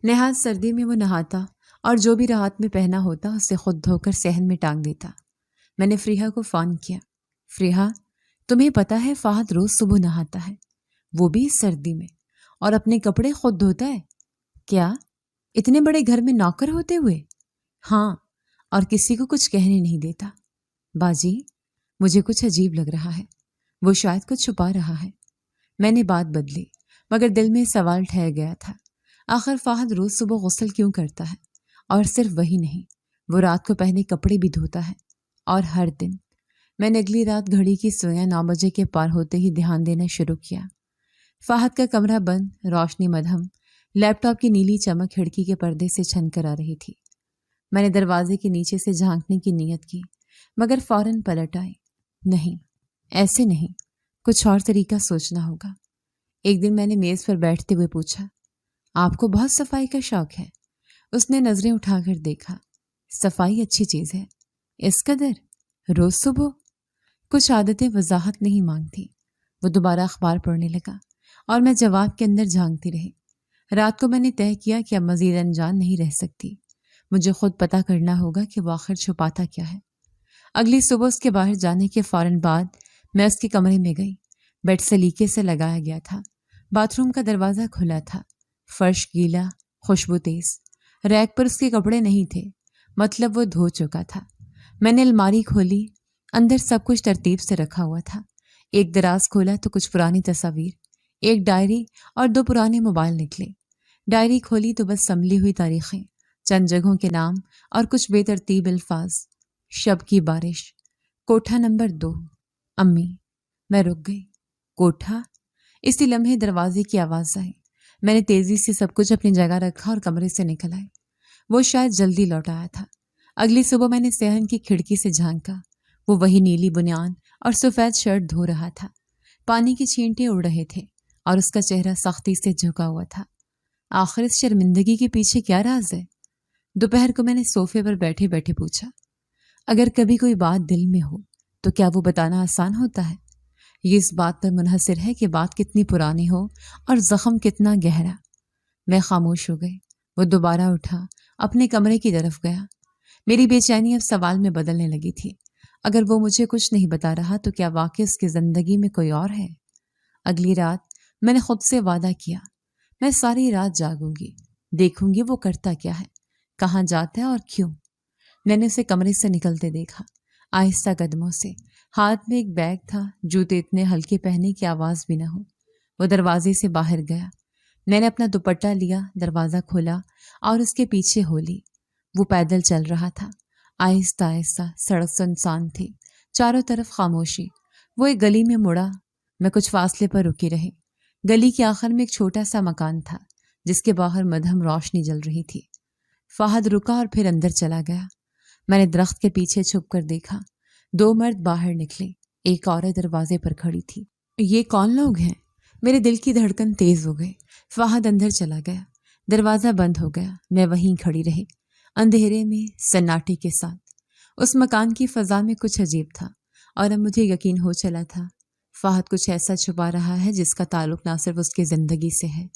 نہایت سردی میں وہ نہاتا اور جو بھی راحت میں پہنا ہوتا اسے خود دھو کر صحن میں ٹانگ دیتا۔ میں نے فریحہ کو فون کیا۔ فریحہ، تمہیں پتا ہے فہد روز صبح نہاتا ہے، وہ بھی اس سردی میں، اور اپنے کپڑے خود دھوتا ہے۔ کیا؟ اتنے بڑے گھر میں نوکر ہوتے ہوئے؟ ہاں، اور کسی کو کچھ کہنے نہیں دیتا۔ باجی، مجھے کچھ عجیب لگ رہا ہے، وہ شاید کچھ چھپا رہا ہے۔ میں نے بات بدلی، مگر دل میں سوال ٹھہر گیا تھا، آخر فہد روز صبح غسل کیوں کرتا ہے؟ اور صرف وہی نہیں، وہ رات کو پہنے کپڑے بھی دھوتا ہے، اور ہر دن۔ میں نے اگلی رات گھڑی کی سویاں 9 بجے کے پار ہوتے ہی دھیان دینا شروع کیا۔ فہد کا کمرہ بند، روشنی مدھم، لیپ ٹاپ کی نیلی چمک کھڑکی کے پردے سے چھن کر آ رہی تھی۔ میں نے دروازے کے نیچے سے جھانکنے کی نیت کی، مگر فوراً پلٹ آئی۔ نہیں، ایسے نہیں، کچھ اور طریقہ سوچنا ہوگا۔ ایک دن میں نے میز پر بیٹھتے ہوئے پوچھا، آپ کو بہت صفائی کا شوق ہے؟ اس نے نظریں اٹھا کر دیکھا۔ صفائی اچھی چیز ہے، اس قدر؟ روز صبح؟ کچھ عادتیں وضاحت نہیں مانگتی۔ وہ دوبارہ اخبار پڑھنے لگا اور میں جواب کے اندر جھانکتی رہی۔ رات کو میں نے طے کیا کہ اب مزید انجان نہیں رہ سکتی، مجھے خود پتہ کرنا ہوگا کہ وہ آخر چھپاتا کیا ہے۔ اگلی صبح اس کے باہر جانے کے فوراً بعد میں اس کے کمرے میں گئی۔ بیڈ سلیقے سے لگایا گیا تھا، باتھ روم کا دروازہ کھلا تھا، فرش گیلا، خوشبو تیز، ریک پر اس کے کپڑے نہیں تھے، مطلب وہ دھو چکا تھا۔ میں نے الماری کھولی، اندر سب کچھ ترتیب سے رکھا ہوا تھا۔ ایک دراز کھولا تو کچھ پرانی تصاویر، ایک ڈائری اور 2 پرانے موبائل نکلے۔ ڈائری کھولی تو بس سنبھلی ہوئی تاریخیں، چند جگہوں کے نام اور کچھ بے ترتیب الفاظ۔ شب کی بارش، کوٹھا نمبر 2، امی۔ میں رک گئی۔ کوٹھا؟ اسی لمحے دروازے کی آواز آئی۔ میں نے تیزی سے سب کچھ اپنی جگہ رکھا اور کمرے سے نکل آئی۔ وہ شاید جلدی لوٹ آیا تھا۔ اگلی صبح میں نے صحن کی کھڑکی سے جھانکا، وہ وہی نیلی بنیان اور سفید شرٹ دھو رہا تھا۔ پانی کے چھینٹے اڑ رہے تھے اور اس کا چہرہ سختی سے جھکا ہوا تھا۔ آخر اس شرمندگی کے پیچھے کیا راز ہے؟ دوپہر کو میں نے صوفے پر بیٹھے بیٹھے پوچھا، اگر کبھی کوئی بات دل میں ہو تو کیا وہ بتانا آسان ہوتا ہے؟ یہ اس بات پر منحصر ہے کہ بات کتنی پرانی ہو اور زخم کتنا گہرا۔ میں خاموش ہو گئی۔ وہ دوبارہ اٹھا، اپنے کمرے کی طرف گیا۔ میری بے چینی اب سوال میں بدلنے لگی تھی، اگر وہ مجھے کچھ نہیں بتا رہا تو کیا واقعی اس کی زندگی میں کوئی اور ہے؟ اگلی رات میں نے خود سے وعدہ کیا، میں ساری رات جاگوں گی، دیکھوں گی وہ کرتا کیا ہے، کہاں جاتا ہے اور کیوں۔ میں نے اسے کمرے سے نکلتے دیکھا، آہستہ قدموں سے، ہاتھ میں ایک بیگ تھا، جوتے اتنے ہلکے پہنے کی آواز بھی نہ ہو۔ وہ دروازے سے باہر گیا۔ میں نے اپنا دوپٹہ لیا، دروازہ کھولا اور اس کے پیچھے ہو لی۔ وہ پیدل چل رہا تھا، آہستہ آہستہ۔ سڑک سنسان تھی، چاروں طرف خاموشی۔ وہ ایک گلی میں مڑا، میں کچھ فاصلے پر رکی رہی۔ گلی کے آخر میں ایک چھوٹا سا مکان تھا جس کے باہر مدھم روشنی جل رہی تھی۔ فہد رکا اور پھر اندر چلا گیا۔ میں نے درخت کے پیچھے چھپ کر دیکھا، 2 مرد باہر نکلے، ایک عورت دروازے پر کھڑی تھی۔ یہ کون لوگ ہیں؟ میرے دل کی دھڑکن تیز ہو گئی۔ فہد اندر چلا گیا، دروازہ بند ہو گیا۔ میں وہیں کھڑی رہی، اندھیرے میں، سناٹے کے ساتھ۔ اس مکان کی فضا میں کچھ عجیب تھا، اور اب مجھے یقین ہو چلا تھا، فہد کچھ ایسا چھپا رہا ہے جس کا تعلق نہ صرف اس کی زندگی سے ہے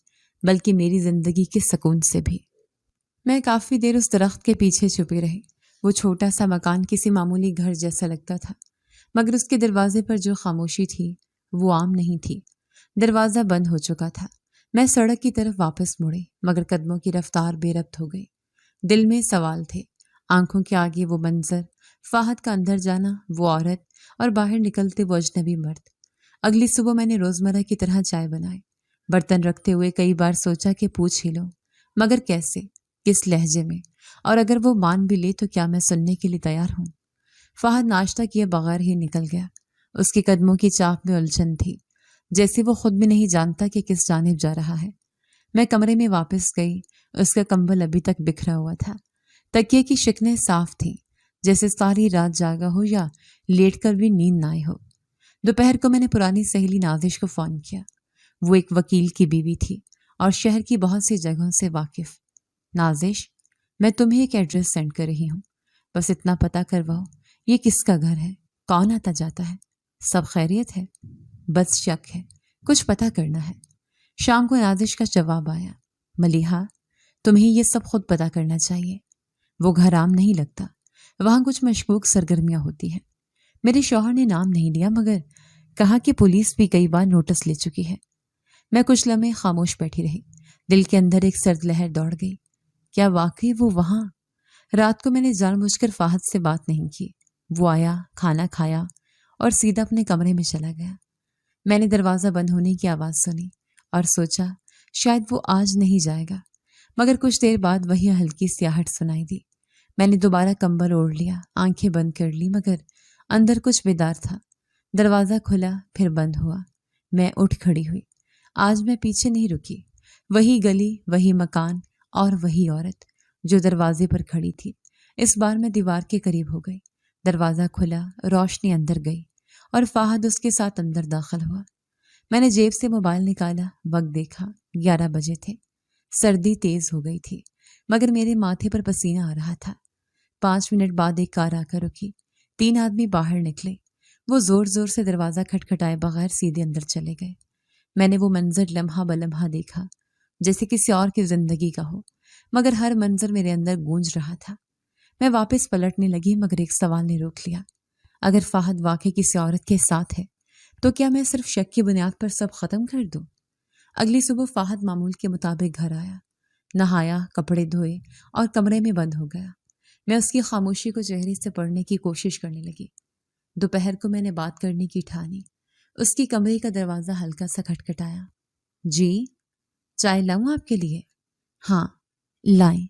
بلکہ میری زندگی کے سکون سے بھی۔ میں کافی دیر اس درخت کے پیچھے چھپی رہی۔ وہ چھوٹا سا مکان کسی معمولی گھر جیسا لگتا تھا، مگر اس کے دروازے پر جو خاموشی تھی وہ عام نہیں تھی۔ دروازہ بند ہو چکا تھا۔ میں سڑک کی طرف واپس مڑی، مگر قدموں کی رفتار بے ربط ہو گئی۔ دل میں سوال تھے، آنکھوں کے آگے وہ منظر، فہد کا اندر جانا، وہ عورت، اور باہر نکلتے وہ اجنبی مرد۔ اگلی صبح میں نے روزمرہ کی طرح چائے بنائی۔ برتن رکھتے ہوئے کئی بار سوچا کہ پوچھ ہی لوں، مگر کیسے، کس لہجے میں، اور اگر وہ مان بھی لے تو کیا میں سننے کے لیے تیار ہوں؟ فہد ناشتہ کیے بغیر ہی نکل گیا۔ اس کے قدموں کی چاپ میں الجھن تھی، جیسے وہ خود بھی نہیں جانتا کہ کس جانب جا رہا ہے۔ میں کمرے میں واپس گئی۔ اس کا کمبل ابھی تک بکھرا ہوا تھا، تکیے کی شکنیں صاف تھیں، جیسے ساری رات جاگا ہو یا لیٹ کر بھی نیند نہ آئی ہو۔ دوپہر کو میں نے پرانی سہیلی نازش کو فون کیا۔ وہ ایک وکیل کی بیوی تھی اور شہر کی بہت سی جگہوں سے واقف۔ نازش، میں تمہیں ایک ایڈریس سینڈ کر رہی ہوں، بس اتنا پتہ کرواؤ یہ کس کا گھر ہے، کون آتا جاتا ہے، سب خیریت ہے؟ بس شک ہے، کچھ پتہ کرنا ہے۔ شام کو نازش کا جواب آیا، ملیحہ تمہیں یہ سب خود پتہ کرنا چاہیے۔ وہ گھر عام نہیں لگتا، وہاں کچھ مشکوک سرگرمیاں ہوتی ہیں۔ میرے شوہر نے نام نہیں لیا مگر کہا کہ پولیس بھی کئی بار نوٹس لے چکی ہے۔ میں کچھ لمحے خاموش بیٹھی رہی، دل کے اندر ایک سرد لہر دوڑ گئی۔ کیا واقعی وہ وہاں؟ رات کو میں نے جان بوجھ کر فہد سے بات نہیں کی۔ وہ آیا، کھانا کھایا اور سیدھا اپنے کمرے میں چلا گیا۔ میں نے دروازہ بند ہونے کی آواز سنی اور سوچا شاید وہ آج نہیں جائے گا، مگر کچھ دیر بعد وہی ہلکی سی آہٹ سنائی دی۔ میں نے دوبارہ کمبل اوڑھ لیا، آنکھیں بند کر لی مگر اندر کچھ بیدار تھا۔ دروازہ کھلا پھر بند ہوا۔ میں اٹھ کھڑی ہوئی۔ آج میں پیچھے نہیں رکی۔ وہی گلی، وہی مکان اور وہی عورت جو دروازے پر کھڑی تھی۔ اس بار میں دیوار کے قریب ہو گئی۔ دروازہ کھلا، روشنی اندر گئی اور فہد اس کے ساتھ اندر داخل ہوا۔ میں نے جیب سے موبائل نکالا، وقت دیکھا، 11 بجے تھے۔ سردی تیز ہو گئی تھی مگر میرے ماتھے پر پسینہ آ رہا تھا۔ 5 منٹ بعد ایک کار آ کر رکی۔ 3 آدمی باہر نکلے۔ وہ زور زور سے دروازہ کھٹکھٹائے بغیر سیدھے اندر چلے گئے۔ میں نے وہ منظر لمحہ بلمحہ دیکھا جیسے کسی اور کی زندگی کا ہو، مگر ہر منظر میرے اندر گونج رہا تھا۔ میں واپس پلٹنے لگی مگر ایک سوال نے روک لیا۔ اگر فہد واقعی کسی عورت کے ساتھ ہے تو کیا میں صرف شک کی بنیاد پر سب ختم کر دوں؟ اگلی صبح فہد معمول کے مطابق گھر آیا، نہایا، کپڑے دھوئے اور کمرے میں بند ہو گیا۔ میں اس کی خاموشی کو چہرے سے پڑھنے کی کوشش کرنے لگی۔ دوپہر کو میں نے بات کرنے کی ٹھانی۔ اس کی کمرے کا دروازہ ہلکا سا کھٹکھٹایا۔ جی، چائے لاؤں آپ کے لیے؟ ہاں، لائیں۔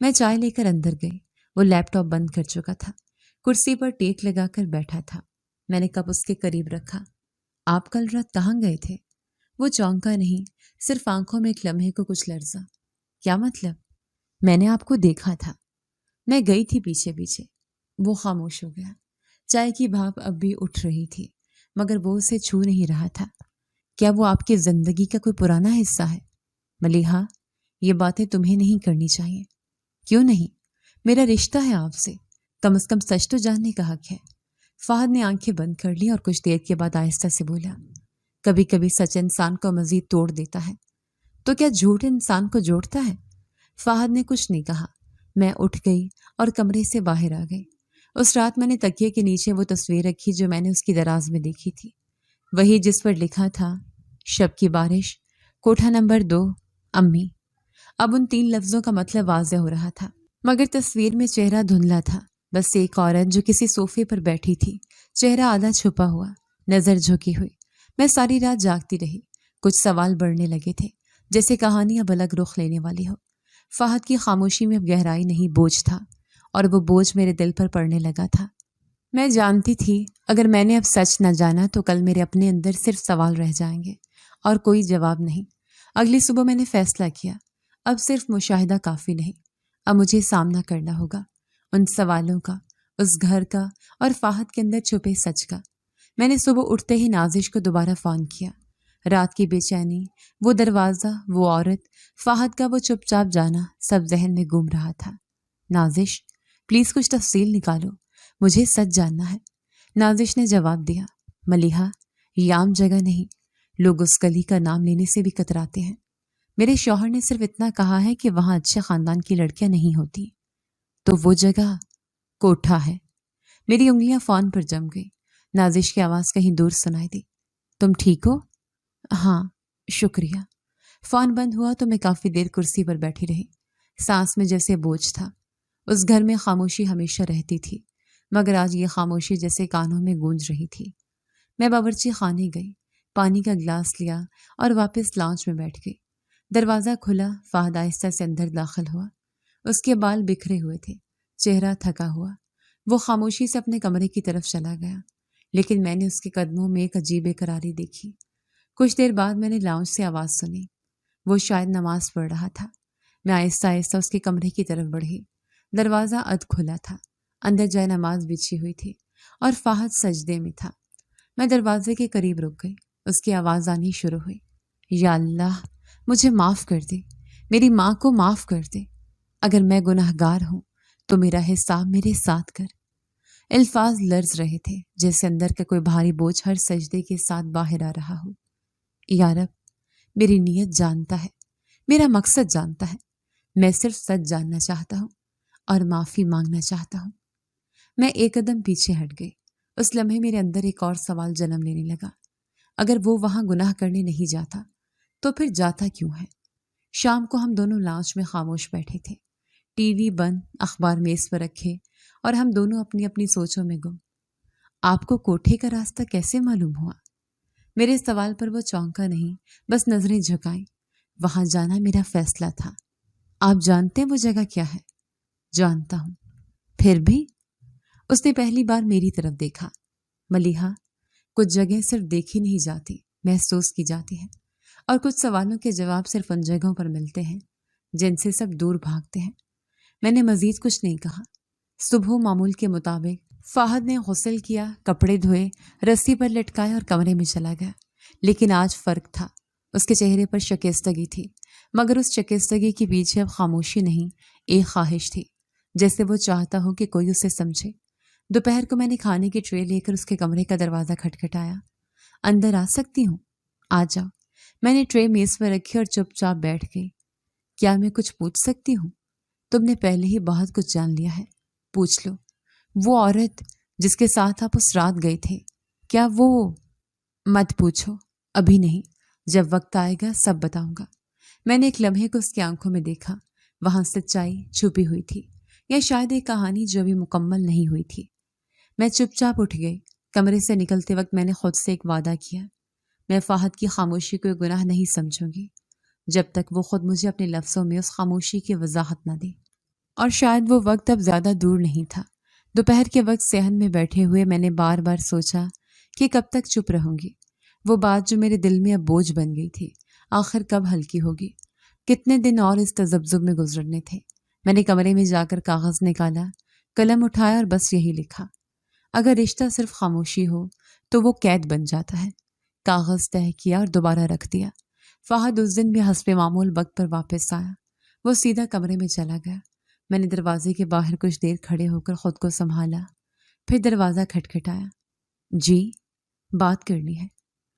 میں چائے لے کر اندر گئی۔ وہ لیپ ٹاپ بند کر چکا تھا، کرسی پر ٹیک لگا کر بیٹھا تھا۔ میں نے کپ اس کے قریب رکھا۔ آپ کل رات کہاں گئے تھے؟ وہ چونکا نہیں، صرف آنکھوں میں ایک لمحے کو کچھ لرزا۔ کیا مطلب؟ میں نے آپ کو دیکھا تھا۔ میں گئی تھی پیچھے پیچھے۔ وہ خاموش ہو گیا۔ چائے کی بھاپ اب بھی اٹھ رہی تھی مگر وہ اسے چھو نہیں رہا تھا۔ کیا وہ آپ کی زندگی کا کوئی پرانا حصہ ہے؟ ملیحہ، یہ باتیں تمہیں نہیں کرنی چاہیے۔ کیوں نہیں؟ میرا رشتہ ہے آپ سے، کم از کم سچ تو جاننے کا حق ہے۔ فہد نے آنکھیں بند کر لی اور کچھ دیر کے بعد آہستہ سے بولا، کبھی کبھی سچ انسان کو مزید توڑ دیتا ہے، تو کیا جھوٹ انسان کو جوڑتا ہے؟ فہد نے کچھ نہیں کہا۔ میں اٹھ گئی اور کمرے سے باہر آ گئی۔ اس رات میں نے تکیے کے نیچے وہ تصویر رکھی جو میں نے اس کی دراز میں دیکھی تھی، وہی جس پر لکھا تھا شب کی بارش، کوٹھا نمبر 2، امی۔ اب ان 3 لفظوں کا مطلب واضح ہو رہا تھا مگر تصویر میں چہرہ دھندلا تھا، بس ایک عورت جو کسی صوفے پر بیٹھی تھی، چہرہ آدھا چھپا ہوا، نظر جھکی ہوئی۔ میں ساری رات جاگتی رہی۔ کچھ سوال بڑھنے لگے تھے جیسے کہانی اب الگ رخ لینے والی ہو۔ فہد کی خاموشی میں اب گہرائی نہیں، بوجھ تھا اور وہ بوجھ میرے دل پر پڑنے لگا تھا۔ میں جانتی تھی اگر میں نے اب سچ نہ جانا تو کل میرے اپنے اندر صرف سوال رہ جائیں گے اور کوئی جواب نہیں۔ اگلی صبح میں نے فیصلہ کیا، اب صرف مشاہدہ کافی نہیں، اب مجھے سامنا کرنا ہوگا، ان سوالوں کا، اس گھر کا اور فہد کے اندر چھپے سچ کا۔ میں نے صبح اٹھتے ہی نازش کو دوبارہ فون کیا۔ رات کی بے چینی، وہ دروازہ، وہ عورت، فہد کا وہ چپ چاپ جانا، سب ذہن میں گھوم رہا تھا۔ نازش، پلیز کچھ تفصیل نکالو، مجھے سچ جاننا ہے۔ نازش نے جواب دیا، ملیحہ، یہ عام جگہ نہیں، لوگ اس گلی کا نام لینے سے بھی کتراتے ہیں۔ میرے شوہر نے صرف اتنا کہا ہے کہ وہاں اچھے خاندان کی لڑکیاں نہیں ہوتی۔ تو وہ جگہ کوٹھا ہے۔ میری انگلیاں فون پر جم گئی۔ نازش کی آواز کہیں دور سنائی دی، تم ٹھیک ہو؟ ہاں، شکریہ۔ فون بند ہوا تو میں کافی دیر کرسی پر بیٹھی رہی، سانس میں جیسے بوجھ تھا۔ اس گھر میں خاموشی ہمیشہ رہتی تھی مگر آج یہ خاموشی جیسے کانوں میں گونج رہی تھی۔ میں باورچی خانے گئی، پانی کا گلاس لیا اور واپس لاؤنج میں بیٹھ گئی۔ دروازہ کھلا، فہد آہستہ سے اندر داخل ہوا۔ اس کے بال بکھرے ہوئے تھے، چہرہ تھکا ہوا۔ وہ خاموشی سے اپنے کمرے کی طرف چلا گیا لیکن میں نے اس کے قدموں میں ایک عجیب بیقراری دیکھی۔ کچھ دیر بعد میں نے لاؤنج سے آواز سنی، وہ شاید نماز پڑھ رہا تھا۔ میں آہستہ آہستہ اس کے کمرے کی طرف بڑھی۔ دروازہ ادھ کھلا تھا، اندر جائے نماز بچھی ہوئی تھی اور فہد سجدے میں تھا۔ میں دروازے کے قریب رک گئی۔ اس کی آواز آنی شروع ہوئی، یا اللہ مجھے معاف کر دے، میری ماں کو معاف کر دے، اگر میں گناہ گار ہوں تو میرا حساب میرے ساتھ کر۔ الفاظ لرز رہے تھے جیسے اندر کا کوئی بھاری بوجھ ہر سجدے کے ساتھ باہر آ رہا ہو۔ یا رب، میری نیت جانتا ہے، میرا مقصد جانتا ہے، میں صرف سچ جاننا چاہتا ہوں اور معافی مانگنا چاہتا ہوں۔ میں ایک قدم پیچھے ہٹ گئی۔ اس لمحے میرے اندر ایک اور سوال جنم لینے لگا، اگر وہ وہاں گناہ کرنے نہیں جاتا تو پھر جاتا کیوں ہے؟ شام کو ہم دونوں لاؤنج میں خاموش بیٹھے تھے، ٹی وی بند، اخبار میز پر رکھے، اور ہم دونوں اپنی اپنی سوچوں میں گم۔ آپ کو کوٹھے کا راستہ کیسے معلوم ہوا؟ میرے سوال پر وہ چونکا نہیں، بس نظریں جھکائیں۔ وہاں جانا میرا فیصلہ تھا۔ آپ جانتے ہیں وہ جگہ کیا ہے؟ جانتا ہوں۔ پھر بھی؟ اس نے پہلی بار میری طرف دیکھا۔ ملیحہ، کچھ جگہیں صرف دیکھی نہیں جاتی، محسوس کی جاتی ہیں، اور کچھ سوالوں کے جواب صرف ان جگہوں پر ملتے ہیں جن سے سب دور بھاگتے ہیں۔ میں نے مزید کچھ نہیں کہا۔ صبح معمول کے مطابق فہد نے غسل کیا، کپڑے دھوئے، رسی پر لٹکائے اور کمرے میں چلا گیا۔ لیکن آج فرق تھا۔ اس کے چہرے پر شکستگی تھی، مگر اس شکستگی کے پیچھے اب خاموشی نہیں، ایک خواہش تھی، جیسے وہ چاہتا ہو کہ کوئی اسے سمجھے۔ دوپہر کو میں نے کھانے کی ٹرے لے کر اس کے کمرے کا دروازہ کھٹکھٹایا۔ اندر آ سکتی ہوں؟ آ جاؤ۔ میں نے ٹرے میز پر رکھی اور چپ چاپ بیٹھ گئی۔ کیا میں کچھ پوچھ سکتی ہوں؟ تم نے پہلے ہی بہت کچھ جان لیا ہے، پوچھ لو۔ وہ عورت جس کے ساتھ آپ اس رات گئے تھے، کیا وہ؟ مت پوچھو، ابھی نہیں، جب وقت آئے گا سب بتاؤں گا۔ میں نے ایک لمحے کو اس کی آنکھوں میں دیکھا، وہاں سچائی چھپی ہوئی تھی، یا شاید ایک کہانی جو ابھی مکمل نہیں ہوئی تھی۔ میں چپ چاپ اٹھ گئی۔ کمرے سے نکلتے وقت میں نے خود سے ایک وعدہ کیا، میں فہد کی خاموشی کو گناہ نہیں سمجھوں گی جب تک وہ خود مجھے اپنے لفظوں میں اس خاموشی کی وضاحت نہ دے۔ اور شاید وہ وقت اب زیادہ دور نہیں تھا۔ دوپہر کے وقت صحن میں بیٹھے ہوئے میں نے بار بار سوچا کہ کب تک چپ رہوں گی۔ وہ بات جو میرے دل میں اب بوجھ بن گئی تھی، آخر کب ہلکی ہوگی؟ کتنے دن اور اس تذبذب میں گزرنے تھے؟ میں نے کمرے میں جا کر کاغذ نکالا، قلم اٹھایا اور بس یہی لکھا، اگر رشتہ صرف خاموشی ہو تو وہ قید بن جاتا ہے۔ کاغذ تہہ کیا اور دوبارہ رکھ دیا۔ فہد اس دن بھی حسب معمول وقت پر واپس آیا۔ وہ سیدھا کمرے میں چلا گیا۔ میں نے دروازے کے باہر کچھ دیر کھڑے ہو کر خود کو سنبھالا، پھر دروازہ کھٹکھٹایا۔ جی، بات کرنی ہے؟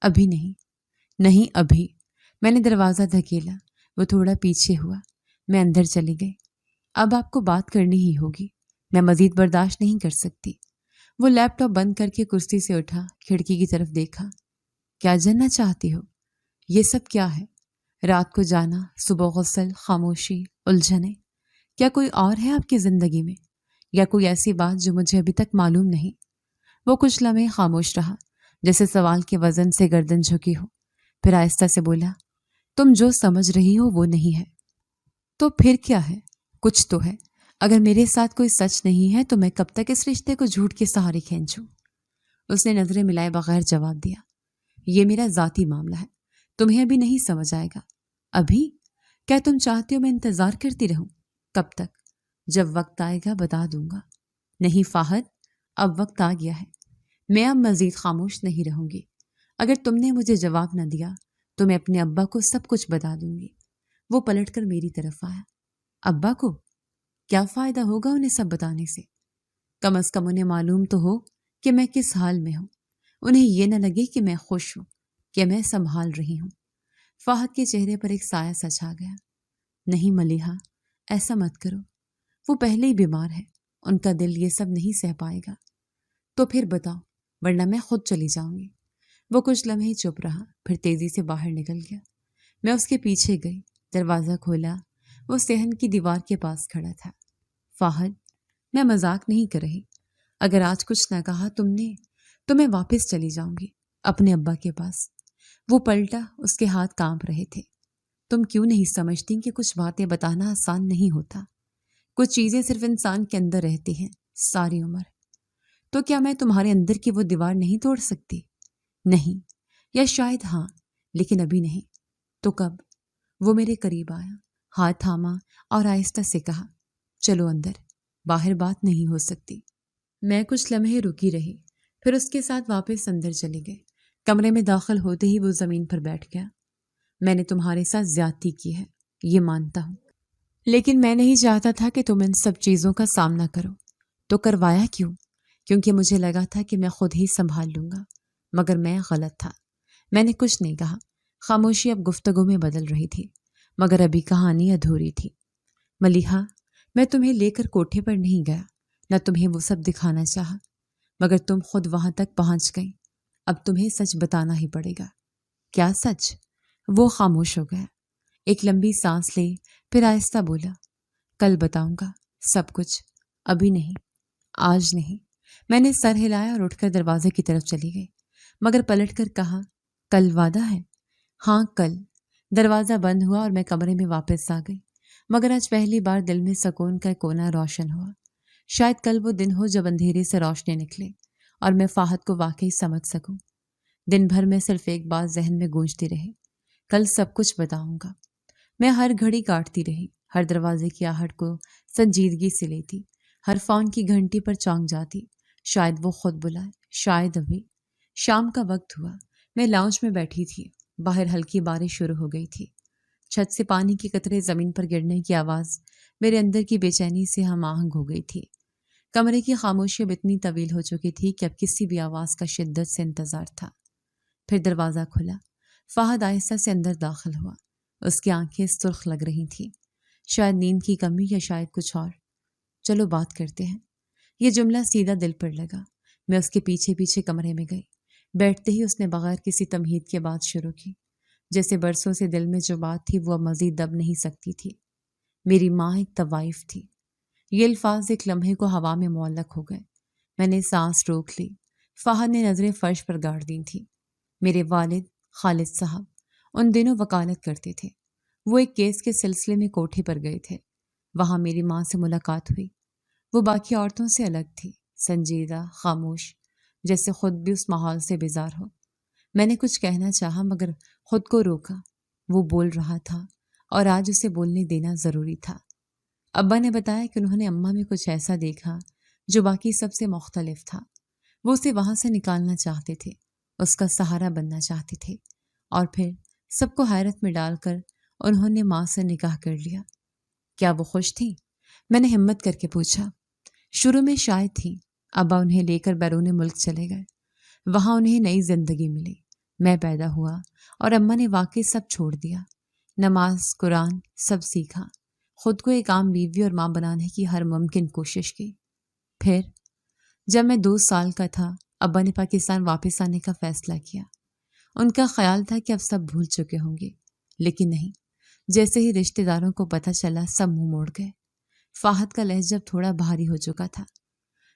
ابھی نہیں۔ نہیں ابھی۔ میں نے دروازہ دھکیلا۔ وہ تھوڑا پیچھے ہوا۔ میں اندر چلی گئی۔ اب آپ کو بات کرنی ہی ہوگی، میں مزید برداشت نہیں کر سکتی۔ وہ لیپ ٹاپ بند کر کے کرسی سے اٹھا، کھڑکی کی طرف دیکھا۔ کیا جاننا چاہتی ہو؟ یہ سب کیا ہے؟ رات کو جانا، صبح غسل، خاموشی، الجھنیں۔ کیا کوئی اور ہے آپ کی زندگی میں، یا کوئی ایسی بات جو مجھے ابھی تک معلوم نہیں؟ وہ کچھ لمحے خاموش رہا، جیسے سوال کے وزن سے گردن جھکی ہو، پھر آہستہ سے بولا، تم جو سمجھ رہی ہو وہ نہیں ہے۔ تو پھر کیا ہے؟ کچھ تو ہے۔ اگر میرے ساتھ کوئی سچ نہیں ہے تو میں کب تک اس رشتے کو جھوٹ کے سہارے کھینچوں؟ اس نے نظریں ملائے بغیر جواب دیا، یہ میرا ذاتی معاملہ ہے، تمہیں ابھی نہیں سمجھ آئے گا۔ ابھی؟ کیا تم چاہتے ہو میں انتظار کرتی رہوں؟ کب تک؟ جب وقت آئے گا بتا دوں گا۔ نہیں فہد، اب وقت آ گیا ہے۔ میں اب مزید خاموش نہیں رہوں گی۔ اگر تم نے مجھے جواب نہ دیا تو میں اپنے ابا کو سب کچھ بتا دوں گی۔ وہ پلٹ کر میری طرف آیا۔ ابا کو؟ کیا فائدہ ہوگا انہیں سب بتانے سے؟ کم از کم انہیں معلوم تو ہو کہ میں کس حال میں ہوں، انہیں یہ نہ لگے کہ میں خوش ہوں، کہ میں سنبھال رہی ہوں۔ فہد کے چہرے پر ایک سایہ سا چھا گیا۔ نہیں ملیحہ، ایسا مت کرو، وہ پہلے ہی بیمار ہے، ان کا دل یہ سب نہیں سہ پائے گا۔ تو پھر بتاؤ، ورنہ میں خود چلی جاؤں گی۔ وہ کچھ لمحے چپ رہا، پھر تیزی سے باہر نکل گیا۔ میں اس کے پیچھے گئی، دروازہ کھولا۔ وہ صحن کی دیوار کے پاس کھڑا تھا۔ فہد، میں مذاق نہیں کر رہی، اگر آج کچھ نہ کہا تم نے تو میں واپس چلی جاؤں گی اپنے ابا کے پاس۔ وہ پلٹا، اس کے ہاتھ کانپ رہے تھے۔ تم کیوں نہیں سمجھتی کہ کچھ باتیں بتانا آسان نہیں ہوتا؟ کچھ چیزیں صرف انسان کے اندر رہتی ہیں ساری عمر۔ تو کیا میں تمہارے اندر کی وہ دیوار نہیں توڑ سکتی؟ نہیں، یا شاید ہاں، لیکن ابھی نہیں۔ تو کب؟ وہ میرے قریب آیا، ہاتھ تھاما اور آہستہ سے کہا، چلو اندر، باہر بات نہیں ہو سکتی۔ میں کچھ لمحے رکی رہی، پھر اس کے ساتھ واپس اندر چلی گئی۔ کمرے میں داخل ہوتے ہی وہ زمین پر بیٹھ گیا۔ میں نے تمہارے ساتھ زیادتی کی ہے، یہ مانتا ہوں، لیکن میں نہیں چاہتا تھا کہ تم ان سب چیزوں کا سامنا کرو۔ تو کروایا کیوں؟ کیونکہ مجھے لگا تھا کہ میں خود ہی سنبھال لوں گا، مگر میں غلط تھا۔ میں نے کچھ نہیں کہا۔ خاموشی اب گفتگو میں بدل رہی تھی، مگر ابھی کہانی ادھوری تھی۔ ملیحہ، میں تمہیں لے کر کوٹھے پر نہیں گیا، نہ تمہیں وہ سب دکھانا چاہا، مگر تم خود وہاں تک پہنچ گئی۔ اب تمہیں سچ بتانا ہی پڑے گا۔ کیا سچ؟ وہ خاموش ہو گیا۔ ایک لمبی سانس لے، پھر آہستہ بولا، کل بتاؤں گا سب کچھ، ابھی نہیں، آج نہیں۔ میں نے سر ہلایا اور اٹھ کر دروازے کی طرف چلی گئی، مگر پلٹ کر کہا، کل وعدہ ہے؟ ہاں کل۔ دروازہ بند ہوا اور میں کمرے میں واپس آ گئی، مگر آج پہلی بار دل میں سکون کا کونا روشن ہوا۔ شاید کل وہ دن ہو جب اندھیرے سے روشنی نکلے اور میں فاحد کو واقعی سمجھ سکوں۔ دن بھر میں صرف ایک بات ذہن میں گونجتی رہی، کل سب کچھ بتاؤں گا۔ میں ہر گھڑی کاٹتی رہی، ہر دروازے کی آہٹ کو سنجیدگی سے لیتی، ہر فون کی گھنٹی پر چونک جاتی، شاید وہ خود بلائے، شاید ابھی۔ شام کا وقت ہوا، میں لاؤنج میں بیٹھی تھی، باہر ہلکی بارش شروع ہو گئی تھی۔ چھت سے پانی کے قطرے زمین پر گرنے کی آواز میرے اندر کی بے چینی سے ہم آہنگ ہو گئی تھی۔ کمرے کی خاموشی اب اتنی طویل ہو چکی تھی کہ اب کسی بھی آواز کا شدت سے انتظار تھا۔ پھر دروازہ کھلا، فہد آہستہ سے اندر داخل ہوا۔ اس کی آنکھیں سرخ لگ رہی تھیں، شاید نیند کی کمی یا شاید کچھ اور۔ چلو بات کرتے ہیں۔ یہ جملہ سیدھا دل پر لگا۔ میں اس کے پیچھے پیچھے کمرے میں گئی۔ بیٹھتے ہی اس نے بغیر کسی تمہید کے بات شروع کی، جیسے برسوں سے دل میں جو بات تھی وہ اب مزید دب نہیں سکتی تھی۔ میری ماں ایک طوائف تھی۔ یہ الفاظ ایک لمحے کو ہوا میں معلق ہو گئے۔ میں نے سانس روک لی۔ فہد نے نظریں فرش پر گاڑ دی تھیں۔ میرے والد خالد صاحب ان دنوں وکالت کرتے تھے۔ وہ ایک کیس کے سلسلے میں کوٹھے پر گئے تھے۔ وہاں میری ماں سے ملاقات ہوئی۔ وہ باقی عورتوں سے الگ تھی، سنجیدہ، خاموش، جیسے خود بھی اس ماحول سے بیزار ہو۔ میں نے کچھ کہنا چاہا مگر خود کو روکا۔ وہ بول رہا تھا اور آج اسے بولنے دینا ضروری تھا۔ ابا نے بتایا کہ انہوں نے اماں میں کچھ ایسا دیکھا جو باقی سب سے مختلف تھا۔ وہ اسے وہاں سے نکالنا چاہتے تھے، اس کا سہارا بننا چاہتے تھے، اور پھر سب کو حیرت میں ڈال کر انہوں نے ماں سے نکاح کر لیا۔ کیا وہ خوش تھی؟ میں نے ہمت کر کے پوچھا۔ شروع میں شاید تھی۔ ابا انہیں لے کر بیرون ملک چلے گئے۔ وہاں انہیں نئی زندگی ملی۔ میں پیدا ہوا اور اماں نے واقعی سب چھوڑ دیا، نماز، قرآن، سب سیکھا، خود کو ایک عام بیوی اور ماں بنانے کی ہر ممکن کوشش کی۔ پھر جب میں 2 سال کا تھا، ابا نے پاکستان واپس آنے کا فیصلہ کیا۔ ان کا خیال تھا کہ اب سب بھول چکے ہوں گے، لیکن نہیں۔ جیسے ہی رشتہ داروں کو پتہ چلا، سب منہ موڑ گئے۔ فہد کا لہجہ اب تھوڑا بھاری ہو چکا تھا۔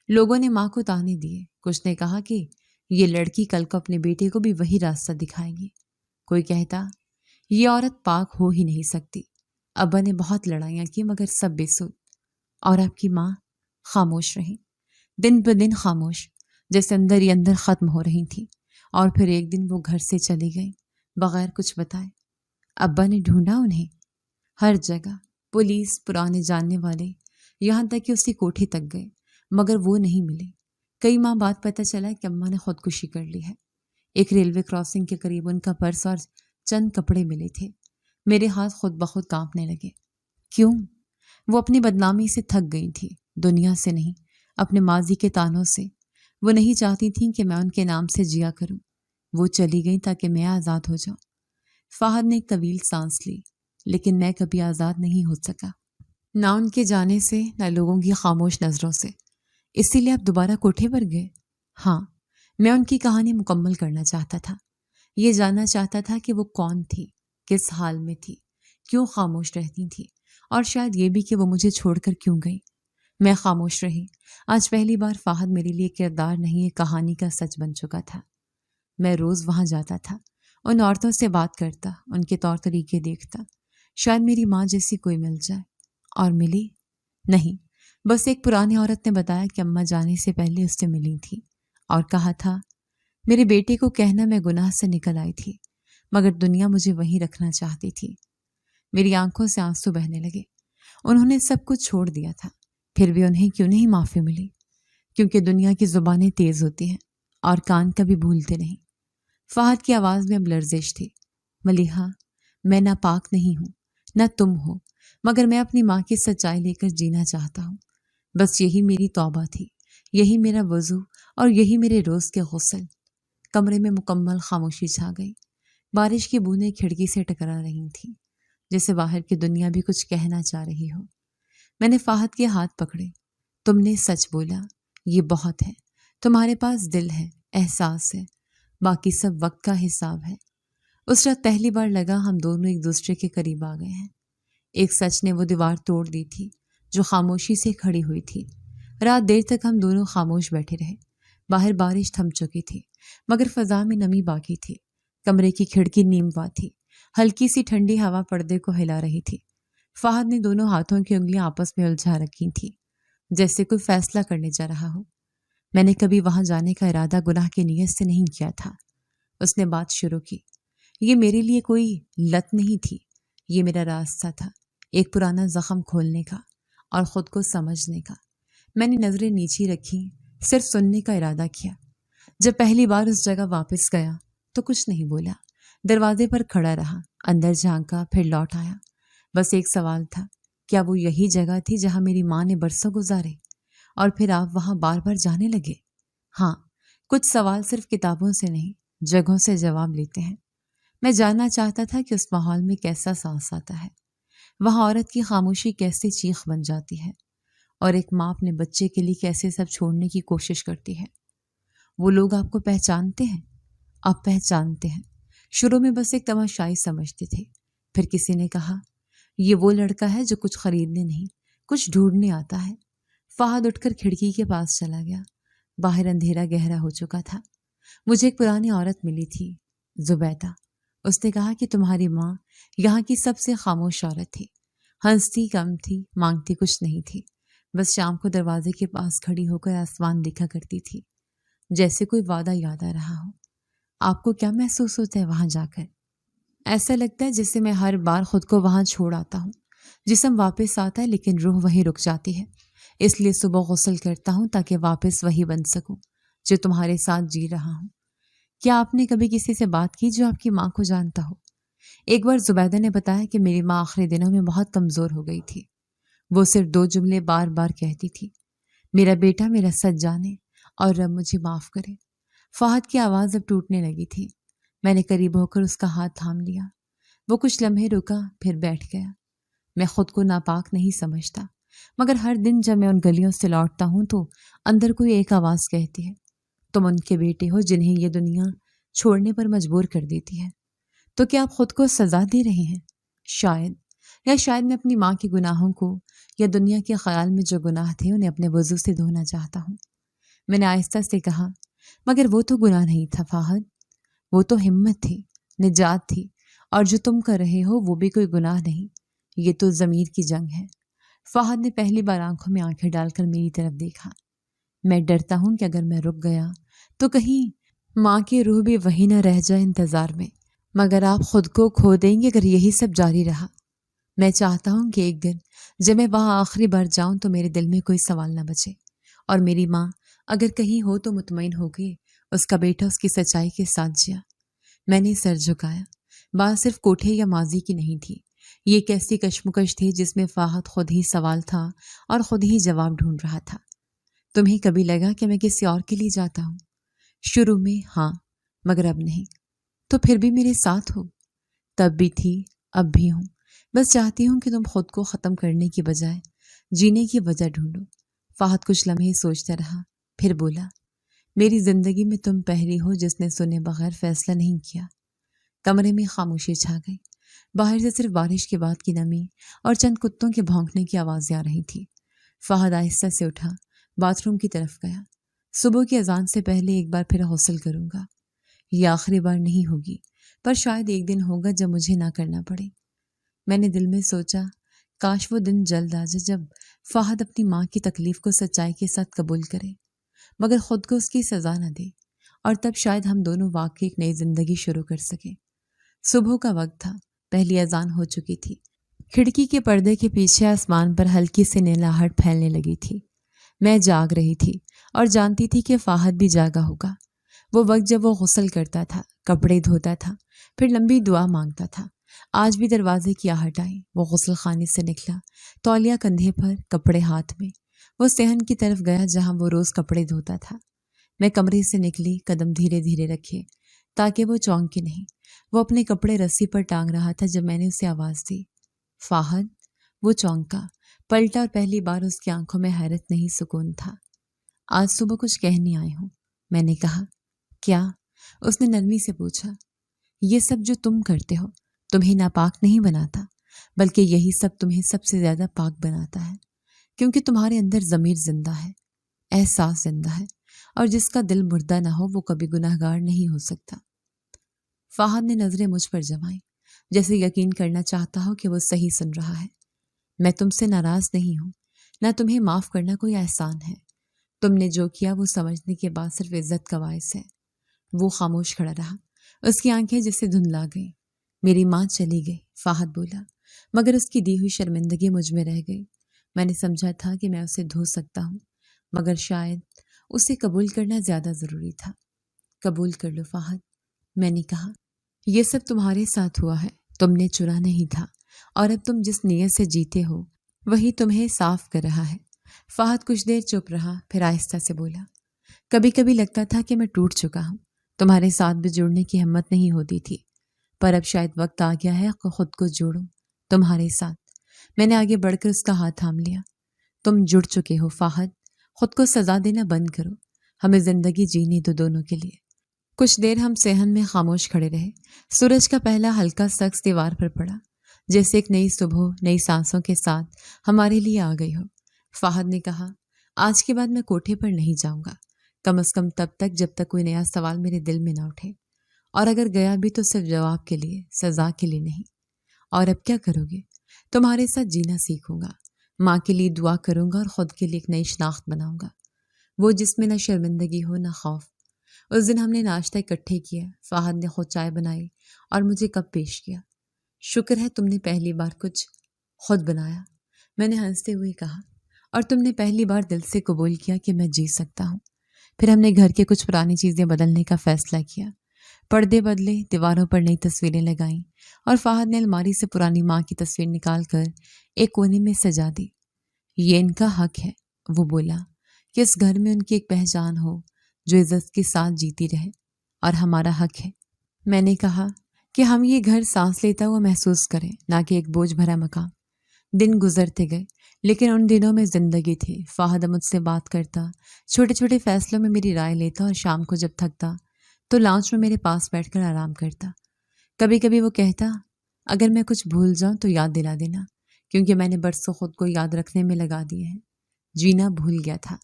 لوگوں نے ماں کو طعنے دیے، کچھ نے کہا کہ یہ لڑکی کل کو اپنے بیٹے کو بھی وہی راستہ دکھائے گی، کوئی کہتا یہ عورت پاک ہو ہی نہیں سکتی۔ ابا نے بہت لڑائیاں کی مگر سب بے سود۔ اور آپ کی ماں خاموش رہی، دن بہ دن خاموش، جیسے اندر ہی اندر ختم ہو رہی تھی۔ اور پھر ایک دن وہ گھر سے چلی گئی بغیر کچھ بتائے۔ ابا نے ڈھونڈا انہیں ہر جگہ، پولیس، پرانے جاننے والے، یہاں تک کہ اسی کوٹھے تک گئے، مگر وہ نہیں ملے۔ کئی ماہ بعد پتہ چلا کہ اماں نے خودکشی کر لی ہے۔ ایک ریلوے کراسنگ کے قریب ان کا پرس اور چند کپڑے ملے تھے۔ میرے ہاتھ خود بخود کانپنے لگے۔ کیوں؟ وہ اپنی بدنامی سے تھک گئی تھی، دنیا سے نہیں، اپنے ماضی کے تانوں سے۔ وہ نہیں چاہتی تھیں کہ میں ان کے نام سے جیا کروں۔ وہ چلی گئی تاکہ میں آزاد ہو جاؤں۔ فہد نے ایک طویل سانس لی، لیکن میں کبھی آزاد نہیں ہو سکا، نہ ان کے جانے سے، نہ لوگوں کی خاموش نظروں سے۔ اسی لیے آپ دوبارہ کوٹھے پر گئے؟ ہاں، میں ان کی کہانی مکمل کرنا چاہتا تھا۔ یہ جاننا چاہتا تھا کہ وہ کون تھی، کس حال میں تھی، کیوں خاموش رہتی تھی، اور شاید یہ بھی کہ وہ مجھے چھوڑ کر کیوں گئی۔ میں خاموش رہی۔ آج پہلی بار فہد میرے لیے کردار نہیں، ایک کہانی کا سچ بن چکا تھا۔ میں روز وہاں جاتا تھا، ان عورتوں سے بات کرتا، ان کے طور طریقے دیکھتا، شاید میری ماں جیسی کوئی مل جائے۔ اور ملی؟ نہیں، بس ایک پرانی عورت نے بتایا کہ اماں جانے سے پہلے اس سے ملی تھی اور کہا تھا میرے بیٹے کو کہنا میں گناہ سے نکل آئی تھی، مگر دنیا مجھے وہیں رکھنا چاہتی تھی۔ میری آنکھوں سے آنسو بہنے لگے۔ انہوں نے سب کچھ چھوڑ دیا تھا، پھر بھی انہیں کیوں نہیں معافی ملی؟ کیونکہ دنیا کی زبانیں تیز ہوتی ہیں اور کان کبھی بھولتے نہیں۔ فہد کی آواز میں اب لرزش تھی۔ ملیحہ، میں نہ پاک نہیں ہوں نہ تم ہو، مگر میں اپنی ماں کی سچائی لے کر جینا چاہتا ہوں۔ بس یہی میری توبہ تھی، یہی میرا وضو اور یہی میرے روز کے غسل۔ کمرے میں مکمل خاموشی چھا گئی۔ بارش کی بوندیں کھڑکی سے ٹکرا رہی تھیں، جیسے باہر کی دنیا بھی کچھ کہنا چاہ رہی ہو۔ میں نے فہد کے ہاتھ پکڑے۔ تم نے سچ بولا، یہ بہت ہے۔ تمہارے پاس دل ہے، احساس ہے، باقی سب وقت کا حساب ہے۔ اس رات پہلی بار لگا ہم دونوں ایک دوسرے کے قریب آ گئے ہیں۔ ایک سچ نے وہ دیوار توڑ دی تھی جو خاموشی سے کھڑی ہوئی تھی۔ رات دیر تک ہم دونوں خاموش بیٹھے رہے۔ باہر بارش تھم چکی تھی، مگر فضا میں نمی باقی تھی۔ کمرے کی کھڑکی نیم وا تھی، ہلکی سی ٹھنڈی ہوا پردے کو ہلا رہی تھی۔ فہد نے دونوں ہاتھوں کی انگلیاں آپس میں الجھا رکھی تھیں، جیسے کوئی فیصلہ کرنے جا رہا ہو۔ میں نے کبھی وہاں جانے کا ارادہ گناہ کی نیت سے نہیں کیا تھا۔ اس نے بات شروع کی۔ یہ میرے لیے کوئی لت نہیں تھی، یہ میرا راستہ تھا، ایک پرانا زخم کھولنے کا اور خود کو سمجھنے کا۔ میں نے نظریں نیچی رکھی، صرف سننے کا ارادہ کیا۔ جب پہلی بار اس جگہ واپس گیا تو کچھ نہیں بولا، دروازے پر کھڑا رہا، اندر جھانکا، پھر لوٹ آیا۔ بس ایک سوال تھا، کیا وہ یہی جگہ تھی جہاں میری ماں نے برسوں گزارے؟ اور پھر آپ وہاں بار بار جانے لگے؟ ہاں، کچھ سوال صرف کتابوں سے نہیں، جگہوں سے جواب لیتے ہیں۔ میں جاننا چاہتا تھا کہ اس ماحول میں کیسا سانس آتا ہے، وہاں عورت کی خاموشی کیسے چیخ بن جاتی ہے، اور ایک ماں اپنے بچے کے لیے کیسے سب چھوڑنے کی کوشش کرتی ہے۔ وہ لوگ آپ کو پہچانتے ہیں؟ آپ پہچانتے ہیں۔ شروع میں بس ایک تماشائی سمجھتے تھے، پھر کسی نے کہا یہ وہ لڑکا ہے جو کچھ خریدنے نہیں، کچھ ڈھونڈنے آتا ہے۔ فہد اٹھ کر کھڑکی کے پاس چلا گیا۔ باہر اندھیرا گہرا ہو چکا تھا۔ مجھے ایک پرانی عورت ملی تھی، زبیدہ۔ اس نے کہا کہ تمہاری ماں یہاں کی سب سے خاموش عورت تھی، ہنستی کم تھی، مانگتی کچھ نہیں تھی، بس شام کو دروازے کے پاس کھڑی ہو کر آسمان دیکھا کرتی تھی، جیسے کوئی وعدہ یاد آ رہا ہو۔ آپ کو کیا محسوس ہوتا ہے وہاں جا کر؟ ایسا لگتا ہے جیسے میں ہر بار خود کو وہاں چھوڑ آتا ہوں۔ جسم واپس آتا ہے لیکن روح وہیں رک جاتی ہے۔ اس لیے صبح غسل کرتا ہوں تاکہ واپس وہی بن سکوں جو تمہارے ساتھ جی رہا ہوں۔ کیا آپ نے کبھی کسی سے بات کی جو آپ کی ماں کو جانتا ہو؟ ایک بار زبیدہ نے بتایا کہ میری ماں آخری دنوں میں بہت کمزور ہو گئی تھی۔ وہ صرف 2 جملے بار بار کہتی تھی، میرا بیٹا میرا سچ جانے اور رب مجھے معاف کرے۔ فہد کی آواز اب ٹوٹنے لگی تھی۔ میں نے قریب ہو کر اس کا ہاتھ تھام لیا۔ وہ کچھ لمحے رکا، پھر بیٹھ گیا۔ میں خود کو ناپاک نہیں سمجھتا، مگر ہر دن جب میں ان گلیوں سے لوٹتا ہوں تو اندر کوئی ایک آواز کہتی ہے، تم ان کے بیٹے ہو جنہیں یہ دنیا چھوڑنے پر مجبور کر دیتی ہے۔ تو کیا آپ خود کو سزا دے رہے ہیں؟ شاید میں اپنی ماں کے گناہوں کو یا دنیا کے خیال میں جو گناہ تھے انہیں اپنے وضو سے دھونا چاہتا ہوں۔ میں نے آہستہ سے کہا، مگر وہ تو گناہ نہیں تھا فہد، وہ تو ہمت تھی، نجات تھی، اور جو تم کر رہے ہو وہ بھی کوئی گناہ نہیں، یہ تو ضمیر کی جنگ ہے۔ فہد نے پہلی بار آنکھوں میں آنکھیں ڈال کر میری طرف دیکھا۔ میں ڈرتا ہوں کہ اگر میں رک گیا تو کہیں ماں کی روح بھی وہی نہ رہ جائے انتظار میں، مگر آپ خود کو کھو دیں گے اگر یہی سب جاری رہا۔ میں چاہتا ہوں کہ ایک دن جب میں وہاں آخری بار جاؤں تو میرے دل میں کوئی سوال نہ بچے، اور میری ماں اگر کہیں ہو تو مطمئن ہو گئی اس کا بیٹا اس کی سچائی کے ساتھ جیا۔ میں نے سر جھکایا۔ بات صرف کوٹھے یا ماضی کی نہیں تھی، یہ ایک ایسی کشمکش تھی جس میں فہد خود ہی سوال تھا اور خود ہی جواب ڈھونڈ رہا تھا۔ تمہیں کبھی لگا کہ میں کسی اور کے لیے جاتا ہوں؟ شروع میں ہاں، مگر اب نہیں۔ تو پھر بھی میرے ساتھ ہو؟ تب بھی تھی، اب بھی ہوں۔ بس چاہتی ہوں کہ تم خود کو ختم کرنے کی بجائے جینے کی وجہ ڈھونڈو۔ فہد کچھ لمحے سوچتا رہا، پھر بولا، میری زندگی میں تم پہلی ہو جس نے سنے بغیر فیصلہ نہیں کیا۔ کمرے میں خاموشی چھا گئی۔ باہر سے صرف بارش کے بعد کی نمی اور چند کتوں کے بھونکنے کی آوازیں آ رہی تھی۔ فہد آہستہ سے اٹھا، باتھ روم کی طرف گیا۔ صبح کی اذان سے پہلے ایک بار پھر غسل کروں گا۔ یہ آخری بار نہیں ہوگی، پر شاید ایک دن ہوگا جب مجھے نہ کرنا پڑے۔ میں نے دل میں سوچا، کاش وہ دن جلد آ جائے جب فہد اپنی ماں کی تکلیف کو سچائی کے ساتھ قبول کرے، مگر خود کو اس کی سزا نہ دے، اور تب شاید ہم دونوں واقعی ایک نئی زندگی شروع کر سکیں۔ صبح کا وقت تھا، پہلی اذان ہو چکی تھی۔ کھڑکی کے پردے کے پیچھے آسمان پر ہلکی سی نیلاہٹ پھیلنے لگی تھی۔ میں جاگ رہی تھی اور جانتی تھی کہ فہد بھی جاگا ہوگا، وہ وقت جب وہ غسل کرتا تھا، کپڑے دھوتا تھا، پھر لمبی دعا مانگتا تھا۔ آج بھی دروازے کی آہٹ آئی، وہ غسل خانے سے نکلا، تولیہ کندھے پر، کپڑے ہاتھ میں۔ وہ صحن کی طرف گیا جہاں وہ روز کپڑے دھوتا تھا۔ میں کمرے سے نکلی، قدم دھیرے دھیرے رکھے تاکہ وہ چونکے نہیں۔ وہ اپنے کپڑے رسی پر ٹانگ رہا تھا جب میں نے اسے آواز دی، فاہد۔ وہ چونکا، پلٹا اور پہلی بار اس کی آنکھوں میں حیرت نہیں، سکون تھا۔ آج صبح کچھ کہنے آئی ہوں، میں نے کہا۔ کیا؟ اس نے نرمی سے پوچھا۔ یہ سب جو تم کرتے ہو تمہیں ناپاک نہیں بناتا، بلکہ یہی سب تمہیں سب سے زیادہ پاک بناتا ہے، کیونکہ تمہارے اندر ضمیر زندہ ہے، احساس زندہ ہے، اور جس کا دل مردہ نہ ہو وہ کبھی گناہگار نہیں ہو سکتا۔ فاہد نے نظریں مجھ پر جمائیں، جیسے یقین کرنا چاہتا ہو کہ وہ صحیح سن رہا ہے۔ میں تم سے ناراض نہیں ہوں، نہ تمہیں معاف کرنا کوئی احسان ہے۔ تم نے جو کیا وہ سمجھنے کے بعد صرف عزت کا باعث ہے۔ وہ خاموش کھڑا رہا، اس کی آنکھیں جیسے دھندلا گئیں۔ میری ماں چلی گئی، فاہد بولا، مگر اس کی دی ہوئی شرمندگی مجھ میں رہ گئی۔ میں نے سمجھا تھا کہ میں اسے دھو سکتا ہوں، مگر شاید اسے قبول کرنا زیادہ ضروری تھا۔ قبول کر لو فاہد، میں نے کہا۔ یہ سب تمہارے ساتھ ہوا ہے، تم نے چنا نہیں تھا، اور اب تم جس نیت سے جیتے ہو وہی تمہیں صاف کر رہا ہے۔ فاہد کچھ دیر چپ رہا، پھر آہستہ سے بولا، کبھی کبھی لگتا تھا کہ میں ٹوٹ چکا ہوں، تمہارے ساتھ بھی جڑنے کی ہمت نہیں ہوتی تھی، پر اب شاید وقت آ گیا ہے کہ خود کو جوڑوں تمہارے ساتھ۔ میں نے آگے بڑھ کر اس کا ہاتھ تھام لیا۔ تم جڑ چکے ہو فاہد، خود کو سزا دینا بند کرو، ہمیں زندگی جینے دو دونوں کے لیے۔ کچھ دیر ہم صحن میں خاموش کھڑے رہے۔ سورج کا پہلا ہلکا سکس دیوار پر پڑا، جیسے ایک نئی صبح نئی سانسوں کے ساتھ ہمارے لیے آ گئی ہو۔ فاہد نے کہا، آج کے بعد میں کوٹھے پر نہیں جاؤں گا، کم از کم تب تک جب تک کوئی نیا سوال میرے دل میں نہ اٹھے، اور اگر گیا بھی تو صرف جواب کے لیے، سزا کے لیے نہیں۔ اور اب کیا کرو گے؟ تمہارے ساتھ جینا سیکھوں گا، ماں کے لیے دعا کروں گا اور خود کے لیے ایک نئی شناخت بناؤں گا، وہ جس میں نہ شرمندگی ہو نہ خوف۔ اس دن ہم نے ناشتہ اکٹھے کیا، فاہد نے خود چائے بنائی اور مجھے کپ پیش کیا۔ شکر ہے تم نے پہلی بار کچھ خود بنایا، میں نے ہنستے ہوئے کہا، اور تم نے پہلی بار دل سے قبول کیا کہ میں جی سکتا ہوں۔ پھر ہم نے گھر کے کچھ پرانی چیزیں بدلنے کا فیصلہ کیا، پردے بدلے، دیواروں پر نئی تصویریں لگائیں، اور فاہد نے الماری سے پرانی ماں کی تصویر نکال کر ایک کونے میں سجا دی۔ یہ ان کا حق ہے، وہ بولا، کہ اس گھر میں ان کی ایک پہچان ہو جو عزت کے ساتھ جیتی رہے، اور ہمارا حق ہے، میں نے کہا، کہ ہم یہ گھر سانس لیتا ہوا محسوس کریں، نہ کہ ایک بوجھ بھرا مکان۔ دن گزرتے گئے، لیکن ان دنوں میں زندگی تھی۔ فاہد مجھ سے بات کرتا، چھوٹے چھوٹے فیصلوں میں میری رائے لیتا، اور شام کو جب تھکتا تو لاؤنج میں میرے پاس بیٹھ کر آرام کرتا۔ کبھی کبھی وہ کہتا، اگر میں کچھ بھول جاؤں تو یاد دلا دینا، کیونکہ میں نے برسوں خود کو یاد رکھنے میں لگا دیے ہیں، جینا بھول گیا تھا،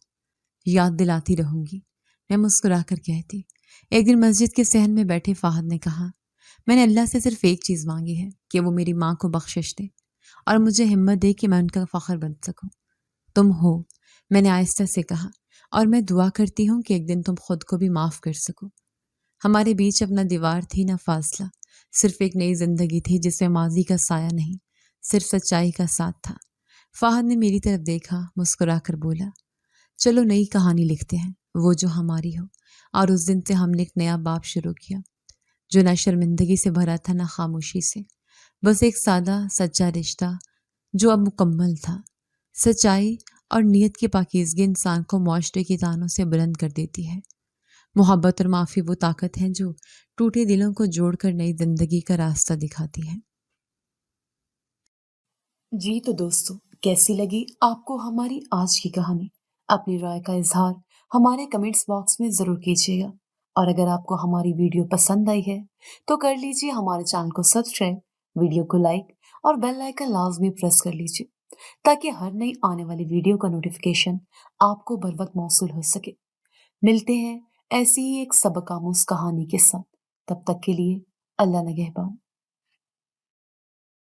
یاد دلاتی رہوں گی، میں مسکرا کر کہتی۔ ایک دن مسجد کے صحن میں بیٹھے فاہد نے کہا، میں نے اللہ سے صرف ایک چیز مانگی ہے، کہ وہ میری ماں کو بخشش دے اور مجھے ہمت دے کہ میں ان کا فخر بن سکوں۔ تم ہو، میں نے آہستہ سے کہا، اور میں دعا کرتی ہوں کہ ایک دن تم خود کو بھی معاف کر سکو۔ ہمارے بیچ اب نہ دیوار تھی نہ فاصلہ، صرف ایک نئی زندگی تھی جس میں ماضی کا سایہ نہیں، صرف سچائی کا ساتھ تھا۔ فاہد نے میری طرف دیکھا، مسکرا کر بولا، چلو نئی کہانی لکھتے ہیں، وہ جو ہماری ہو۔ اور اس دن سے ہم نے ایک نیا باب شروع کیا، جو نہ شرمندگی سے بھرا تھا نہ خاموشی سے، بس ایک سادہ سچا رشتہ جو اب مکمل تھا۔ سچائی اور نیت کی پاکیزگی انسان کو معاشرے کی تانوں سے بلند کر دیتی ہے۔ محبت اور معافی وہ طاقت ہے جو ٹوٹے دلوں کو جوڑ کر نئی زندگی کا راستہ دکھاتی ہے۔ جی تو دوستو، کیسی لگی آپ کو ہماری آج کی کہانی؟ اپنی رائے کا اظہار ہمارے کمنٹس باکس میں ضرور کیجیے گا، اور اگر آپ کو ہماری ویڈیو پسند آئی ہے تو کر لیجیے ہمارے چینل کو سبسکرائب، ویڈیو کو لائک اور بیل آئیکن لازمی پریس کر لیجیے، تاکہ ہر نئی آنے والی ویڈیو کا نوٹیفیکیشن آپ کو بر وقت موصول ہو سکے۔ ملتے ہیں ایسی ہی ایک سبق آموز کہانی کے ساتھ، تب تک کے لیے اللہ نگہبان۔